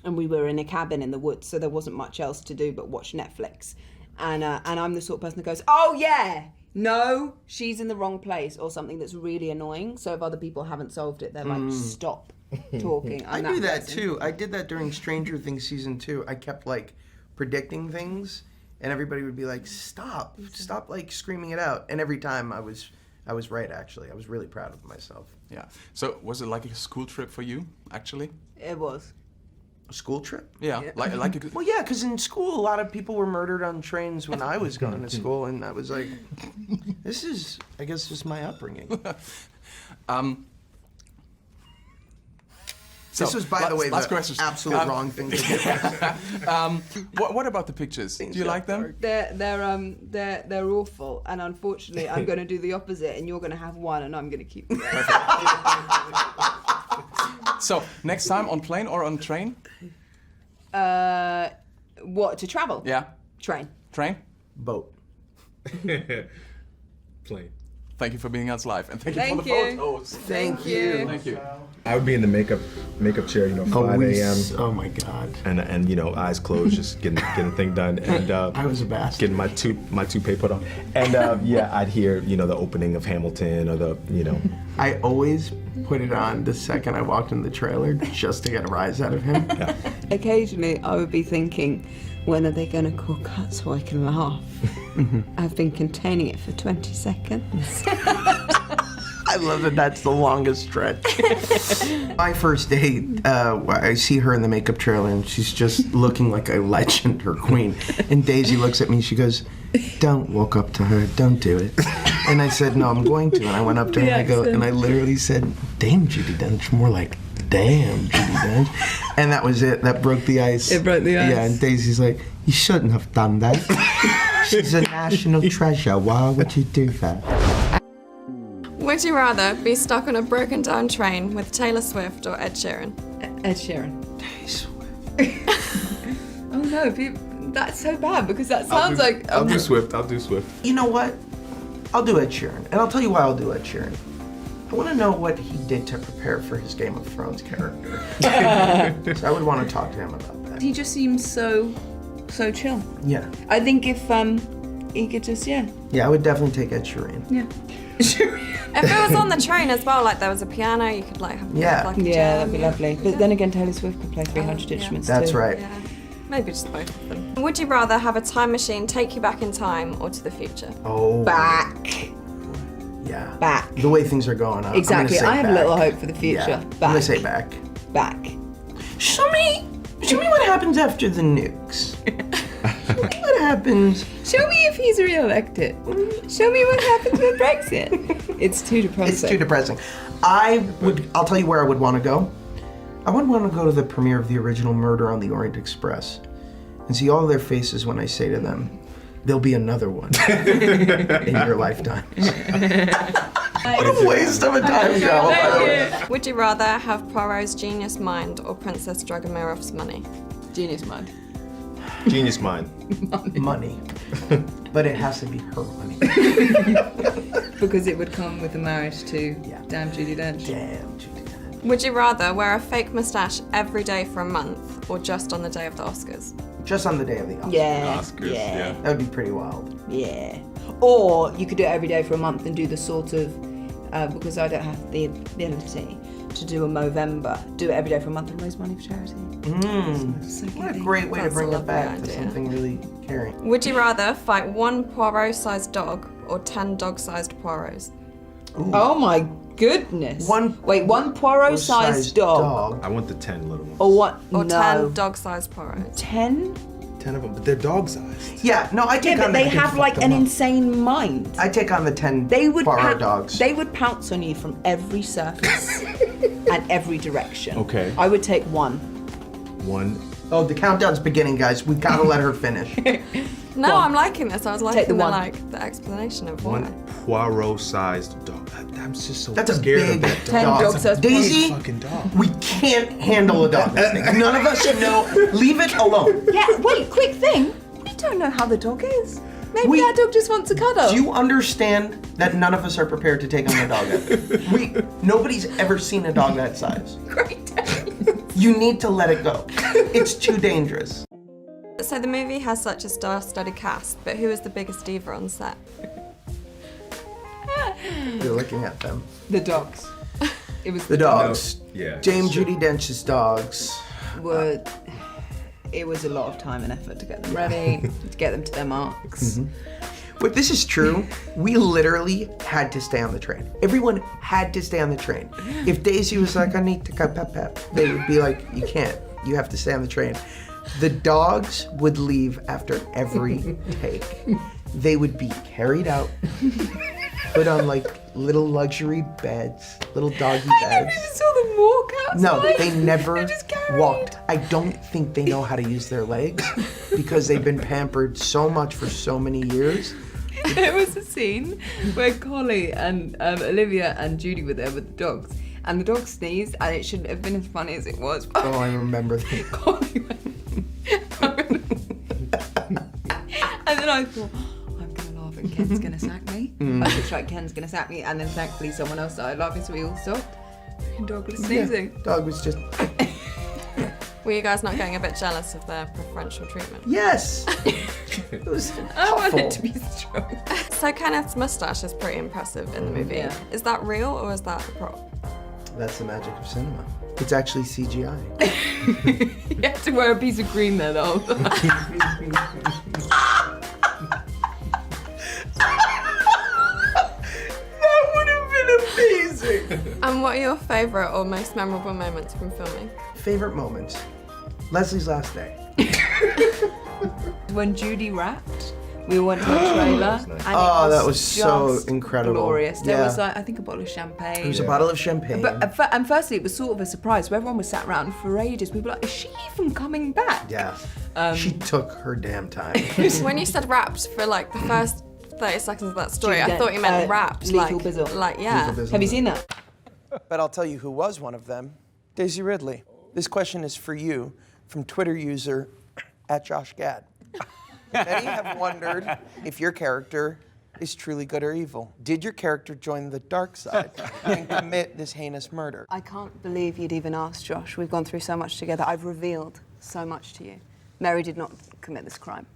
and we were in a cabin in the woods, so there wasn't much else to do but watch Netflix. And I'm the sort of person that goes, oh yeah, no, she's in the wrong place, or something that's really annoying. So if other people haven't solved it, they're like, stop talking. I do that too. I did that during Stranger Things season 2. I kept like predicting things, and everybody would be like, stop like screaming it out. And every time I was right, actually. I was really proud of myself. Yeah. So was it like a school trip for you, actually? It was. A school trip? Yeah, like a Well, yeah, because in school, a lot of people were murdered on trains when I was going to school, and I was like, this is, I guess, just my upbringing. This was, by the way, the absolute wrong thing to do. What about the pictures? Do you like them? They're awful, and unfortunately, I'm going to do the opposite, and you're going to have one, and I'm going to keep them. So next time on plane or on train? What, to travel? Yeah. Train. Train? Boat. Plane. Thank you for being on live, and thank you for the photos. Thank you. Thank you. I would be in the makeup chair, you know, 5 a.m. Oh my God. And you know, eyes closed, just getting the thing done. And I was a bastard. Getting my toupee put on. And yeah, I'd hear, you know, the opening of Hamilton or the, you know. I always put it on the second I walked in the trailer just to get a rise out of him. Yeah. Occasionally, I would be thinking, when are they going to call cut so I can laugh? I've been containing it for 20 seconds. I love that that's the longest stretch. My first date, I see her in the makeup trailer, and she's just looking like a legend or queen. And Daisy looks at me, she goes, don't walk up to her, don't do it. And I said, no, I'm going to. And I went up to her, and I go, and I literally said, Dame Judi Dench, more like, damn Judi Dench. And that was it, that broke the ice. It broke the ice. Yeah, and Daisy's like, you shouldn't have done that. She's a national treasure, why would you do that? Would you rather be stuck on a broken down train with Taylor Swift or Ed Sheeran? Ed Sheeran. Taylor Swift. Oh no, That's so bad because that sounds like. I'll do Swift. You know what? I'll do Ed Sheeran, and I'll tell you why I'll do Ed Sheeran. I want to know what he did to prepare for his Game of Thrones character. So I would want to talk to him about that. He just seems so chill. Yeah. I think if he could just Yeah, I would definitely take Ed Sheeran. Yeah. If it was on the train as well, like there was a piano, you could like have like a Yeah, jam, that'd be lovely. But then again, Taylor Swift could play 300 instruments That's too. right. Yeah. Maybe just both of them. Would you rather have a time machine take you back in time or to the future? Oh. Back. Yeah. Back. The way things are going on. Exactly. I have back. little hope for the future. Yeah. Back. I'm gonna say back. Back. Show me what happens after the nukes. Show me what happens. Show me if he's re-elected. Show me what happens with Brexit. It's too depressing. It's too depressing. I'll tell you where I would want to go. I would want to go to the premiere of the original Murder on the Orient Express and see all their faces when I say to them, there'll be another one in your lifetime. What a waste of a time travel, by the way. Would you rather have Poirot's genius mind or Princess Dragomirov's money? Genius mind. Genius mind. Money. But it has to be her money. Because it would come with a marriage to Damn Judi Dench. Damn Judi Dench. Would you rather wear a fake moustache every day for a month or just on the day of the Oscars? Just on the day of the Oscars. Yeah. That would be pretty wild. Yeah. Or you could do it every day for a month and do the sort of, because I don't have the ability to do a Movember, do it every day for a month and raise money for charity. What a great way to bring it back to something really caring. Would you rather fight one Poirot-sized dog or 10 dog-sized Poirots? Ooh. Oh my goodness. One Poirot-sized dog. I want the 10 little ones. Or what? Or no. 10 dog-sized Poirots? 10? 10 of them, but they're dog-sized. Yeah, no, I take Yeah, on but the they have like an insane mind. I take on the 10 Poirot Poirot dogs. They would pounce on you from every surface and every direction. Okay. I would take one. One. Oh, the countdown's beginning, guys. We gotta let her finish. No, I'm liking this. I was liking the one. the explanation of why. One Poirot-sized dog. I'm just so That's a scared big of that dog. 10 dog-sized Daisy, fucking dog. we can't handle a dog. None of us know. Leave it alone. Yeah, wait, quick thing. We don't know how the dog is. Maybe our dog just wants a cuddle. Do you understand that none of us are prepared to take on a dog ever? Nobody's ever seen a dog that size. Great. You need to let it go. It's too dangerous. So the movie has such a star-studded cast, but who is the biggest diva on set? You're looking at them. The dogs. It was The dogs. Yeah. Dame Judi Dench's dogs. It was a lot of time and effort to get them ready, to get them to their marks. But this is true. We literally had to stay on the train. Everyone had to stay on the train. If Daisy was like, I need to go pep, they would be like, you can't. You have to stay on the train. The dogs would leave after every take. They would be carried out, put on like little luxury beds, little doggy beds. I never even saw them walk outside. No, they never walked. I don't think they know how to use their legs because they've been pampered so much for so many years. There was a scene where Collie and Olivia and Judy were there with the dogs, and the dog sneezed, and it shouldn't have been as funny as it was. Oh, I remember that. Collie went, and then I thought, I'm gonna laugh and Ken's gonna sack me. I was like, Ken's gonna sack me, and then thankfully someone else started laughing, so we all stopped. And dog was sneezing. Yeah, dog was just. Were you guys not getting a bit jealous of their preferential treatment? Yes. It was I want awful. it to be strong. So Kenneth's mustache is pretty impressive in the movie. Yeah. Is that real or is that a prop? That's the magic of cinema. It's actually CGI. You have to wear a piece of cream there the whole time. That would have been amazing. And what are your favourite or most memorable moments from filming? Favorite moments? Leslie's last day. When Judy rapped, we went to the trailer. And that was so just incredible. Glorious. There Yeah. was like, I think a bottle of champagne. It was a bottle of champagne. But and firstly, it was sort of a surprise. So everyone was sat around for ages. We were like, is she even coming back? Yeah. She took her damn time. When you said rapped for like the first 30 seconds of that story, Judy I thought you meant rapped. Lethal like, Bizzle. like, yeah. Have you seen that? But I'll tell you who was one of them. Daisy Ridley. This question is for you from Twitter user @JoshGad. Many have wondered if your character is truly good or evil. Did your character join the dark side and commit this heinous murder? I can't believe you'd even asked, Josh. We've gone through so much together. I've revealed so much to you. Mary did not commit this crime.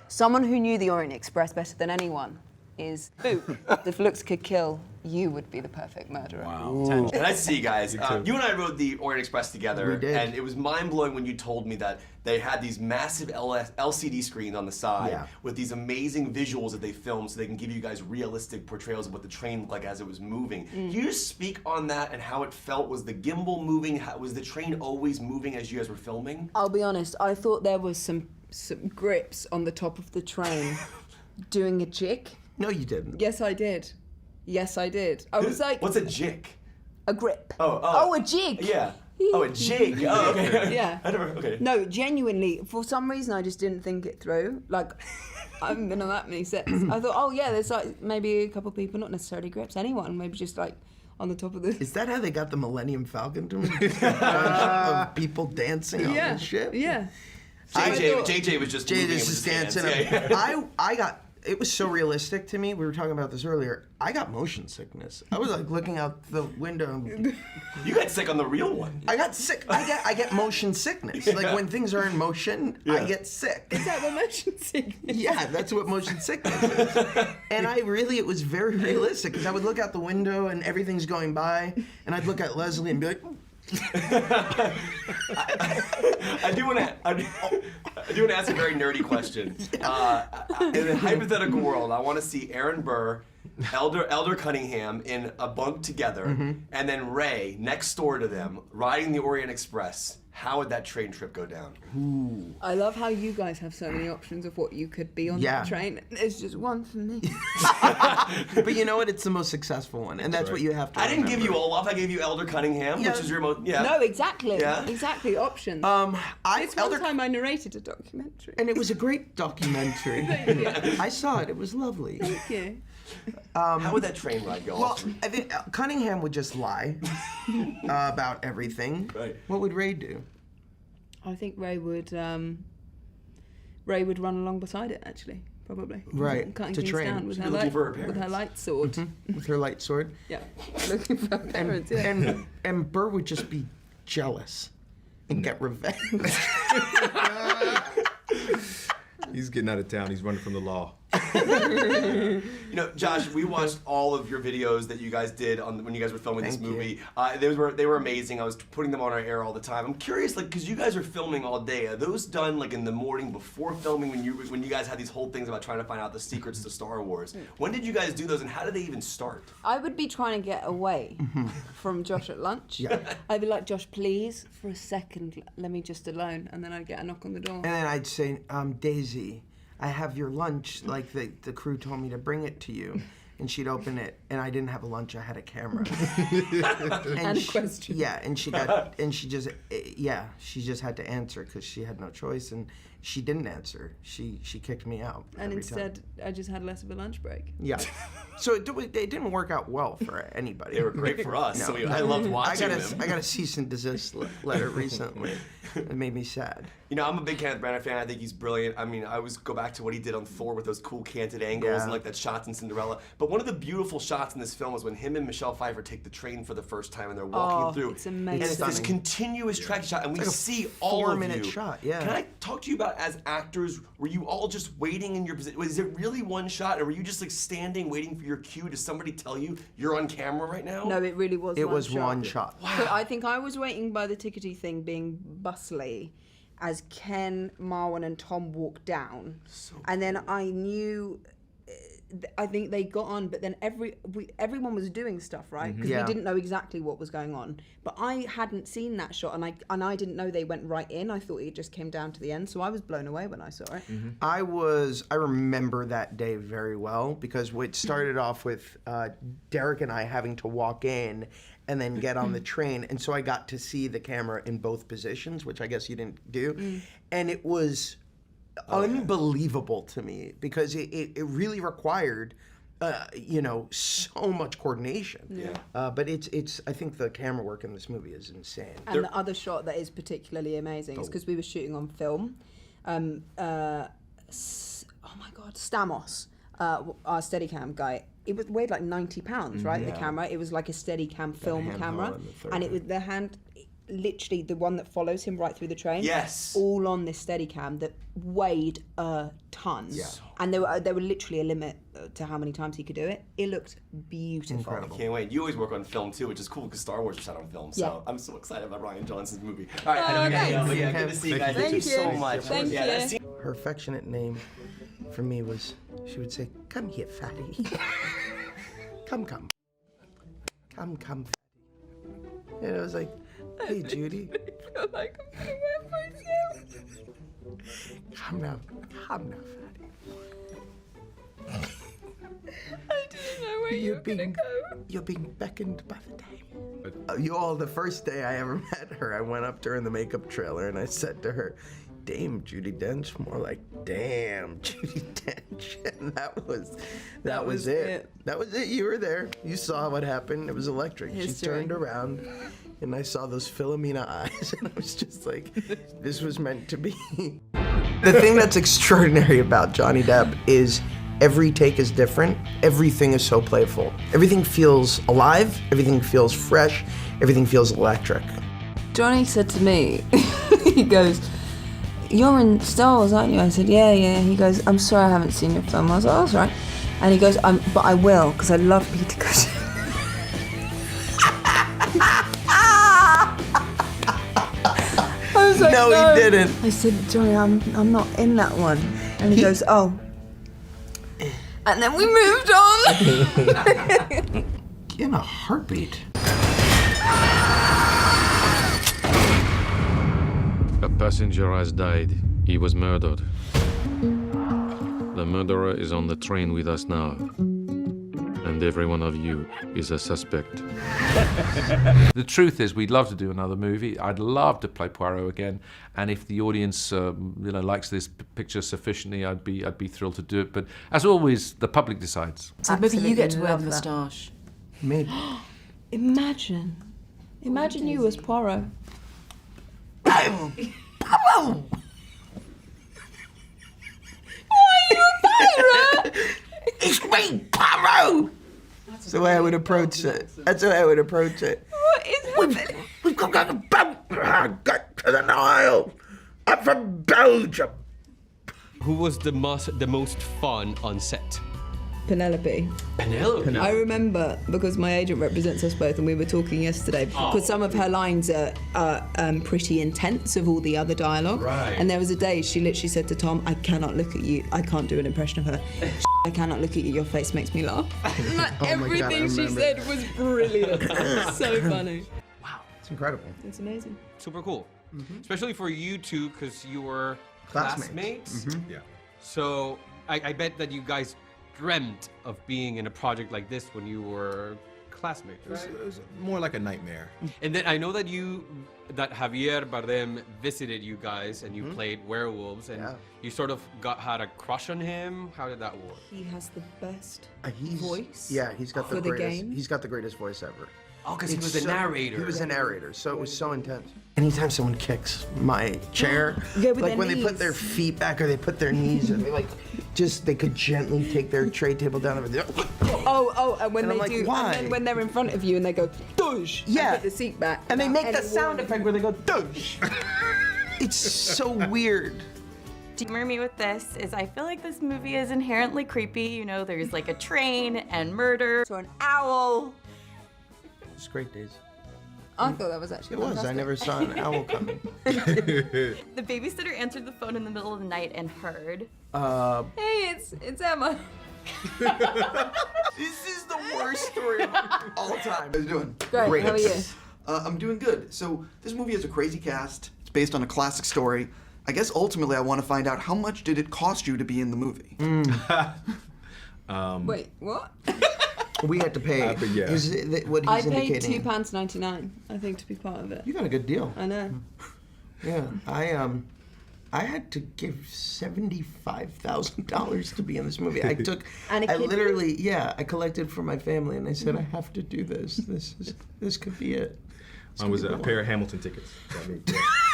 Someone who knew the Orient Express better than anyone is Boop. If looks could kill, you would be the perfect murderer. Wow. Nice to see you guys. You and I rode the Orient Express together, We did. and it was mind-blowing when you told me that they had these massive LCD screens on the side with these amazing visuals that they filmed so they can give you guys realistic portrayals of what the train looked like as it was moving. Can you just speak on that and how it felt? Was the gimbal moving? Was the train always moving as you guys were filming? I'll be honest, I thought there was some grips on the top of the train doing a jig. No, you didn't. Yes, I did. Yes, I did. I was like... What's a jig? A grip. Oh, a jig. Yeah. Oh, a jig. Oh, okay. Yeah. I never, okay. No, genuinely, for some reason I just didn't think it through. Like, I haven't been on that many sets. I thought, oh yeah, there's like maybe a couple of people, not necessarily grips, anyone, maybe just like on the top of the... Is that how they got the Millennium Falcon to me? Of people dancing on the ship? Yeah. JJ was just moving JJ's with his just dancing. hands. Yeah. I got... It was so realistic to me. We were talking about this earlier. I got motion sickness. I was like looking out the window. You got sick on the real one. I got sick. I get motion sickness. Like when things are in motion, I get sick. Is that what motion sickness? Yeah, that's what motion sickness is. And it was very realistic because I would look out the window and everything's going by, and I'd look at Leslie and be like. I do want to ask a very nerdy question. In a hypothetical world, I want to see Aaron Burr, Elder Cunningham in a bunk together, and then Ray next door to them riding the Orient Express. How would that train trip go down? Ooh. I love how you guys have so many options of what you could be on the train. There's just one for me. But you know what? It's the most successful one, and that's what you have to I didn't give remember. you Olaf. I gave you Elder Cunningham, which is your most. Yeah. No, exactly. Yeah. Exactly. Options. One time I narrated a documentary. And it was a great documentary. I saw it. It was lovely. Thank you. How would that train ride go? Well, I think Cunningham would just lie about everything. Right. What would Ray do? I think Ray would run along beside it, actually, probably. Right, Cutting to things train. down with She's her, looking for her with her light sword. With her light sword? Yeah, looking for her parents, yeah. And Burr would just be jealous and get revenge. He's getting out of town. He's running from the law. You know, Josh, we watched all of your videos that you guys did when you guys were filming this movie. They were amazing. I was putting them on our air all the time. I'm curious, like, because you guys are filming all day. Are those done like in the morning before filming when you guys had these whole things about trying to find out the secrets to Star Wars? When did you guys do those, and how did they even start? I would be trying to get away from Josh at lunch. Yeah. I'd be like, Josh, please, for a second, let me just alone. And then I'd get a knock on the door. And then I'd say, Daisy, I have your lunch, like the crew told me to bring it to you. And she'd open it, and I didn't have a lunch, I had a camera. And a question. Yeah, and she just had to answer because she had no choice, and she didn't answer. She kicked me out. And every instead, time. I just had less of a lunch break. Yeah. So it didn't work out well for anybody. They were great for us, so I loved watching them. I got a cease and desist letter recently. It made me sad. You know, I'm a big Kenneth Branagh fan. I think he's brilliant. I mean, I always go back to what he did on Thor with those cool canted angles and like that shots in Cinderella. But one of the beautiful shots in this film is when him and Michelle Pfeiffer take the train for the first time and they're walking through. It's amazing. And it's this continuous tracking shot, and we see all of you. 4-minute shot, yeah. Can I talk to you about, as actors, were you all just waiting in your position? Was it really one shot, or were you just like standing waiting for your cue? Does somebody tell you you're on camera right now? No, it really was. It was one shot. Wow. But I think I was waiting by the tickety thing, being bustly, as Ken, Marwan, and Tom walked down, and then I knew. I think they got on, but then everyone was doing stuff, right? Because we didn't know exactly what was going on. But I hadn't seen that shot, and I didn't know they went right in. I thought it just came down to the end, so I was blown away when I saw it. I remember that day very well because it started off with Derek and I having to walk in and then get on the train, and so I got to see the camera in both positions, which I guess you didn't do, and it was unbelievable to me because it really required so much coordination. But it's I think the camera work in this movie is insane. And the other shot that is particularly amazing is because we were shooting on film. Stamos, our Steadicam guy. It weighed like 90 pounds, right? Yeah. The camera. It was like a Steadicam film handheld camera, on the third and it was the hand, literally the one that follows him right through the train. Yes. All on this Steadicam that weighed a ton. Yeah. And there were literally a limit to how many times he could do it. It looked beautiful. I can't wait. You always work on film too, which is cool because Star Wars was shot on film. So Yeah. I'm so excited about Rian Johnson's movie. All right, I know we gotta go, but yeah, good to see you guys. Thank you so much. Thank Yeah, you. Her affectionate name for me was, she would say, "Come here, fatty." Come, come. Come, come, fatty. And I was like, "Hey, Judy." I feel like I'm putting my voice out. Come now, fatty. I didn't know where you were gonna go. You're being beckoned by the dame. You all, the first day I ever met her, I went up to her in the makeup trailer and I said to her, "Dame Judi Dench," more like "Damn Judi Dench." And that was it. That was it. You were there. You saw what happened. It was electric. History. She turned around and I saw those Philomena eyes and I was just like, this was meant to be. The thing that's extraordinary about Johnny Depp is every take is different. Everything is so playful. Everything feels alive. Everything feels fresh. Everything feels electric. Johnny said to me, he goes, "You're in Star Wars, aren't you?" I said, yeah. He goes, "I'm sorry I haven't seen your film." I was like, "Oh, that's right." And he goes, "But I will, because I love Peter Cushing." I was like, No, he didn't. I said, "Johnny, I'm not in that one." And he goes, "Oh." And then we moved on. In a heartbeat. A passenger has died. He was murdered. The murderer is on the train with us now. And every one of you is a suspect. The truth is, we'd love to do another movie. I'd love to play Poirot again, and if the audience, likes this picture sufficiently, I'd be thrilled to do it. But as always, the public decides. So maybe you get to wear the Absolutely love that. moustache. Maybe. Imagine you as Poirot. Poirot! It's me, Poirot! That's the way I would approach it. That's the way I would approach it. What is happening? We've got to get to the Nile. I'm from Belgium. Who was the most fun on set? Penelope. Penelope? I remember because my agent represents us both and we were talking yesterday because some of her lines are pretty intense of all the other dialogue. Right. And there was a day she literally said to Tom, "I cannot look at you. I can't do an impression of her. I cannot look at you. Your face makes me laugh." Like, everything she said was brilliant. So funny. Wow. It's incredible. It's amazing. Super cool. Especially for you two, because you were Classmates. classmates. Yeah. So I bet that you guys dreamt of being in a project like this when you were classmates, right? It was more like a nightmare. And then I know that Javier Bardem visited you guys and you played werewolves and you sort of had a crush on him. How did that work? He has the best He's- voice. Yeah, he's got for the the greatest. game. He's got the greatest voice ever. Oh, because he It's was the narrator. He was a narrator, so it was so intense. Anytime someone kicks my chair, Yeah, with like their when they put knees. their feet back or they put their knees, and they could gently take their tray table down. And And when And I'm they like, do, why? and then when they're in front of you and they go, "Douche!" Yeah. and put the seat back, And they make without that any sound warning. effect where they go, "Douche." It's so weird. To humor me with this is I feel like this movie is inherently creepy. You know, there's like a train and murder. So an owl. It's great days. I thought that was actually It was. I fantastic. never saw an owl coming. The babysitter answered the phone in the middle of the night and heard. Hey, it's Emma. This is the worst story of all time. How you doing? Great. How are you? I'm doing good. So this movie has a crazy cast. It's based on a classic story. I guess ultimately I want to find out how much did it cost you to be in the movie? Wait, what? We had to pay. yeah. What I he's paid indicating. £2.99, I think, to be part of it. You got a good deal. I know. Yeah, I had to give $75,000 to be in this movie. I took, And a I kidney? literally, I collected for my family, and I said I have to do this. This could be it. Mine was a pair of Hamilton tickets.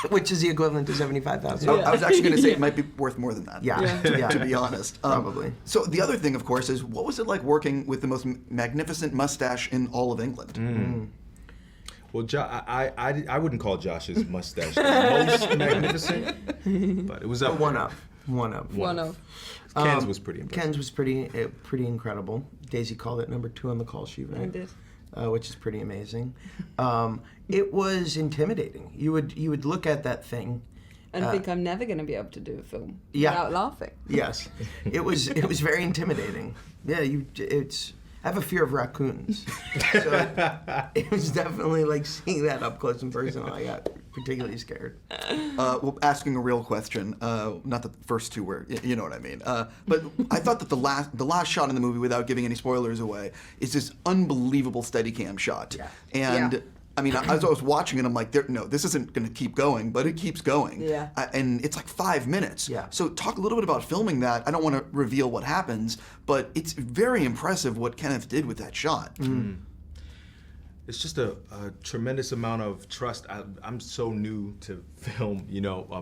Which is the equivalent to $75,000. I was actually going to say it might be worth more than that. Yeah. To be honest. Probably. So the other thing, of course, is what was it like working with the most magnificent mustache in all of England? Well, I wouldn't call Josh's mustache the most magnificent, but it was up. One up. Ken's was pretty impressive. Ken's was pretty incredible. Daisy called it number 2 on the call sheet, right? I did. Which is pretty amazing. It was intimidating. You would look at that thing and think I'm never going to be able to do a film without laughing. Yes, it was very intimidating. Yeah, I have a fear of raccoons, so it was definitely like seeing that up close and personal. I got particularly scared. Well, asking a real question, not the first two were, you know what I mean. But I thought that the last shot in the movie, without giving any spoilers away, is this unbelievable Steadicam shot. Yeah. And I mean, as I was watching it, I'm like, no, this isn't going to keep going, but it keeps going. Yeah. And it's like 5 minutes. Yeah. So talk a little bit about filming that. I don't want to reveal what happens, but it's very impressive what Kenneth did with that shot. It's just a tremendous amount of trust. I'm so new to film,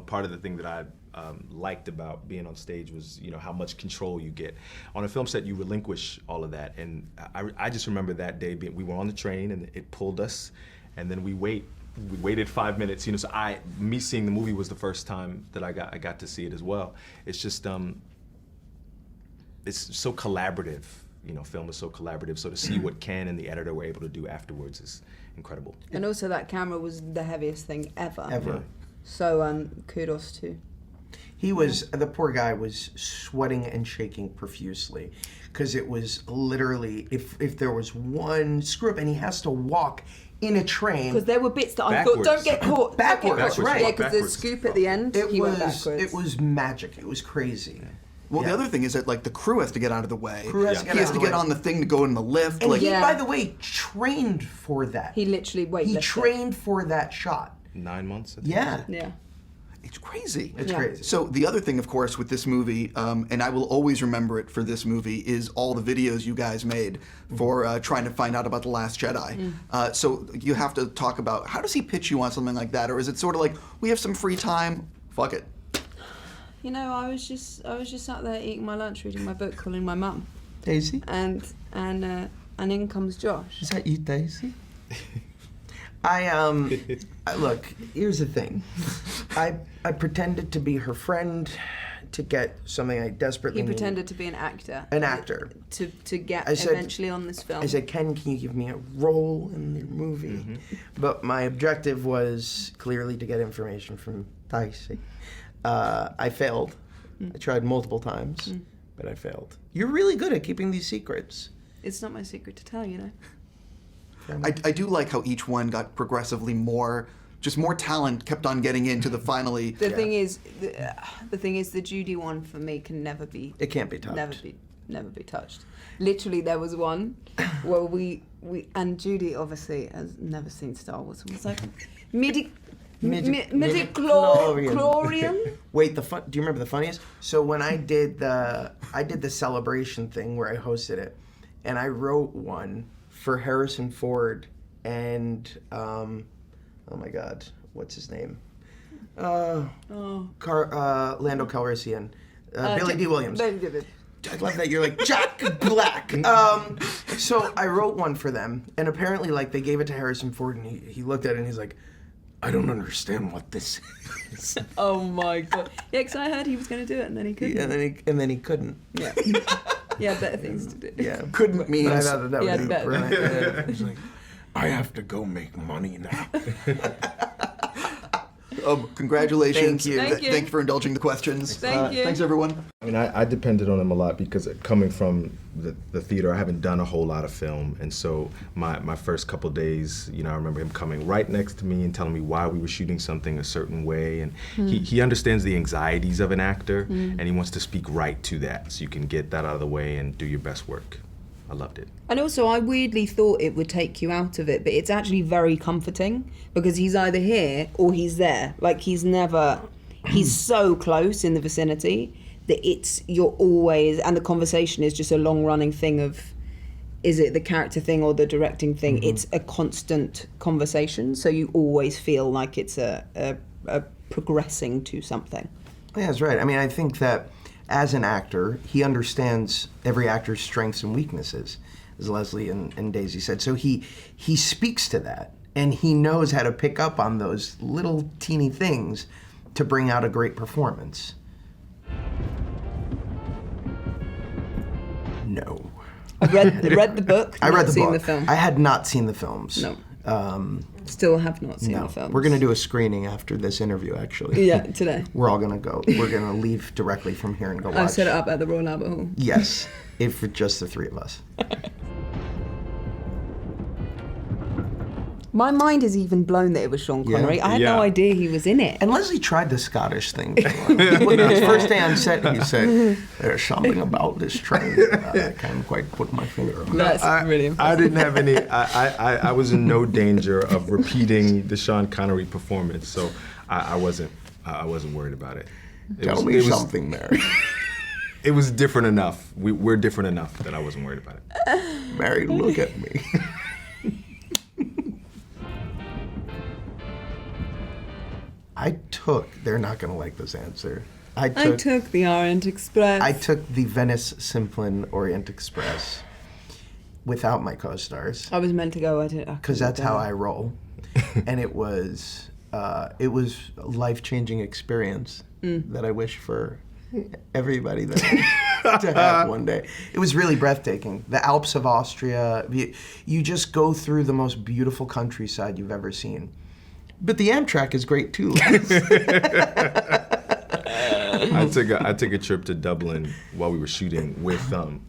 part of the thing that I liked about being on stage was, how much control you get. On a film set, you relinquish all of that. And I just remember that day, we were on the train and it pulled us, and then we waited 5 minutes, so me seeing the movie was the first time that I got to see it as well. It's just, it's so collaborative. Film is so collaborative, so to see what Ken and the editor were able to do afterwards is incredible. And also that camera was the heaviest thing ever. Ever. So kudos to. The poor guy was sweating and shaking profusely, because it was literally, if there was one screw up, and he has to walk in a train. Because there were bits that I thought, don't get caught. Backwards, right. Yeah, because the scoop at the end, he went backwards. It was magic. It was crazy. Well, the other thing is that the crew has to get out of the way. He has to get on the thing to go in the lift. And he, by the way, trained for that. He literally He trained for that shot. 9 months. Yeah. It's crazy. It's crazy. So the other thing, of course, with this movie, and I will always remember it for this movie, is all the videos you guys made for trying to find out about The Last Jedi. So you have to talk about, how does he pitch you on something like that? Or is it sort of like, we have some free time, fuck it? I was just sat there eating my lunch, reading my book, calling my mum. Daisy? And in comes Josh. Is that you, Daisy? Look, here's the thing. I pretended to be her friend to get something I desperately He needed. pretended to be an actor. An actor. To get eventually on this film. I said, Ken, can you give me a role in the movie? But my objective was clearly to get information from Daisy. I failed. I tried multiple times, but I failed. You're really good at keeping these secrets. It's not my secret to tell, I do like how each one got progressively more talent kept on getting into the finally. The thing is, the Judy one for me can never be. It can't be touched. Never be touched. Literally, there was one where we and Judy obviously has never seen Star Wars and was like, midi-chlorian. Wait, do you remember the funniest? So when I did the celebration thing where I hosted it, and I wrote one for Harrison Ford and oh my God, what's his name? Lando Calrissian, Billy D. Williams. I love that you're like Jack Black. So I wrote one for them, and apparently they gave it to Harrison Ford, and he looked at it and he's like, I don't understand what this is. Oh my God. Yeah, because I heard he was going to do it and then he couldn't. Yeah, and then he couldn't. Yeah. Yeah, better things to do. Yeah. Couldn't mean. I thought that was brilliant. He's like, I have to go make money now. Congratulations. Thank you. Thank you for indulging the questions. Thank you. Thanks, everyone. I mean, I depended on him a lot because coming from the theater, I haven't done a whole lot of film. And so my first couple days, I remember him coming right next to me and telling me why we were shooting something a certain way. And he understands the anxieties of an actor, and he wants to speak right to that so you can get that out of the way and do your best work. I loved it. And also, I weirdly thought it would take you out of it, but it's actually very comforting because he's either here or he's there. He's so close in the vicinity that you're always, and the conversation is just a long running thing of, is it the character thing or the directing thing? It's a constant conversation, so you always feel like it's a progressing to something. Yeah, that's right. I mean, I think that as an actor, he understands every actor's strengths and weaknesses, as Leslie and Daisy said. So he speaks to that, and he knows how to pick up on those little teeny things to bring out a great performance. No. I read the book. I read the seen book. the film. I had not seen the films. No. Still have not seen the film. We're going to do a screening after this interview, actually. Yeah, today. We're all going to go. We're going to leave directly from here and go watch. I've set it up at the Royal Albert Hall. Yes, if it's just the three of us. My mind is even blown that it was Sean Connery. Yeah. I had no idea he was in it. And Leslie tried the Scottish thing. When his first day on set, he said, "There's something about this train that I can't quite put my finger on." That's really impressive. I didn't have any. I was in no danger of repeating the Sean Connery performance, so I wasn't worried about it. Tell me something, Mary. It was different enough. We're different enough that I wasn't worried about it. Mary, look at me. They're not going to like this answer. I took the Orient Express. I took the Venice Simplon Orient Express without my co-stars. I was meant to go. Because that's how I roll. And it was a life-changing experience that I wish for everybody to have one day. It was really breathtaking. The Alps of Austria, you just go through the most beautiful countryside you've ever seen. But the Amtrak is great too. I took a trip to Dublin while we were shooting with one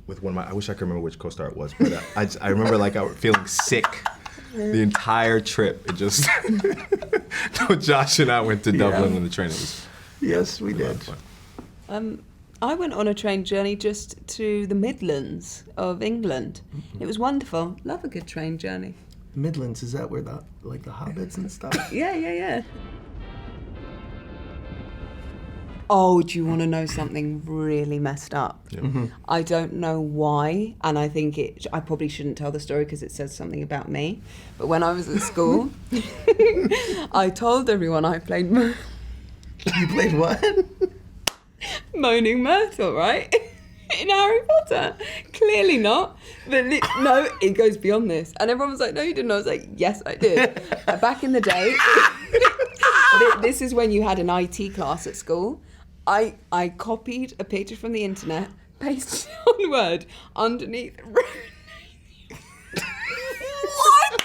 of my. I wish I could remember which co-star it was, but I remember like I was feeling sick the entire trip. It just Josh and I went to Dublin on the train. It was yes, we did. I went on a train journey just to the Midlands of England. It was wonderful. Love a good train journey. Midlands, is that where the hobbits and stuff? Yeah. Oh, do you want to know something really messed up? Yeah. Mm-hmm. I don't know why, and I think I probably shouldn't tell the story because it says something about me. But when I was at school, I told everyone I played. You played what? Moaning Myrtle, right? In Harry Potter. Clearly not. But no, it goes beyond this. And everyone was like, no, you didn't. I was like, yes, I did. Back in the day, this is when you had an IT class at school. I copied a picture from the internet, pasted it on Word underneath. What?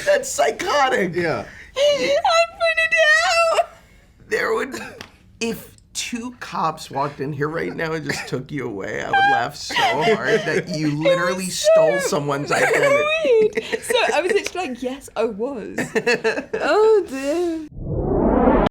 That's psychotic. Yeah. I printed it out. There would, if two cops walked in here right now and just took you away, I would laugh so hard that you literally stole someone's identity. Weird. So I was literally like, yes, I was. Oh dear.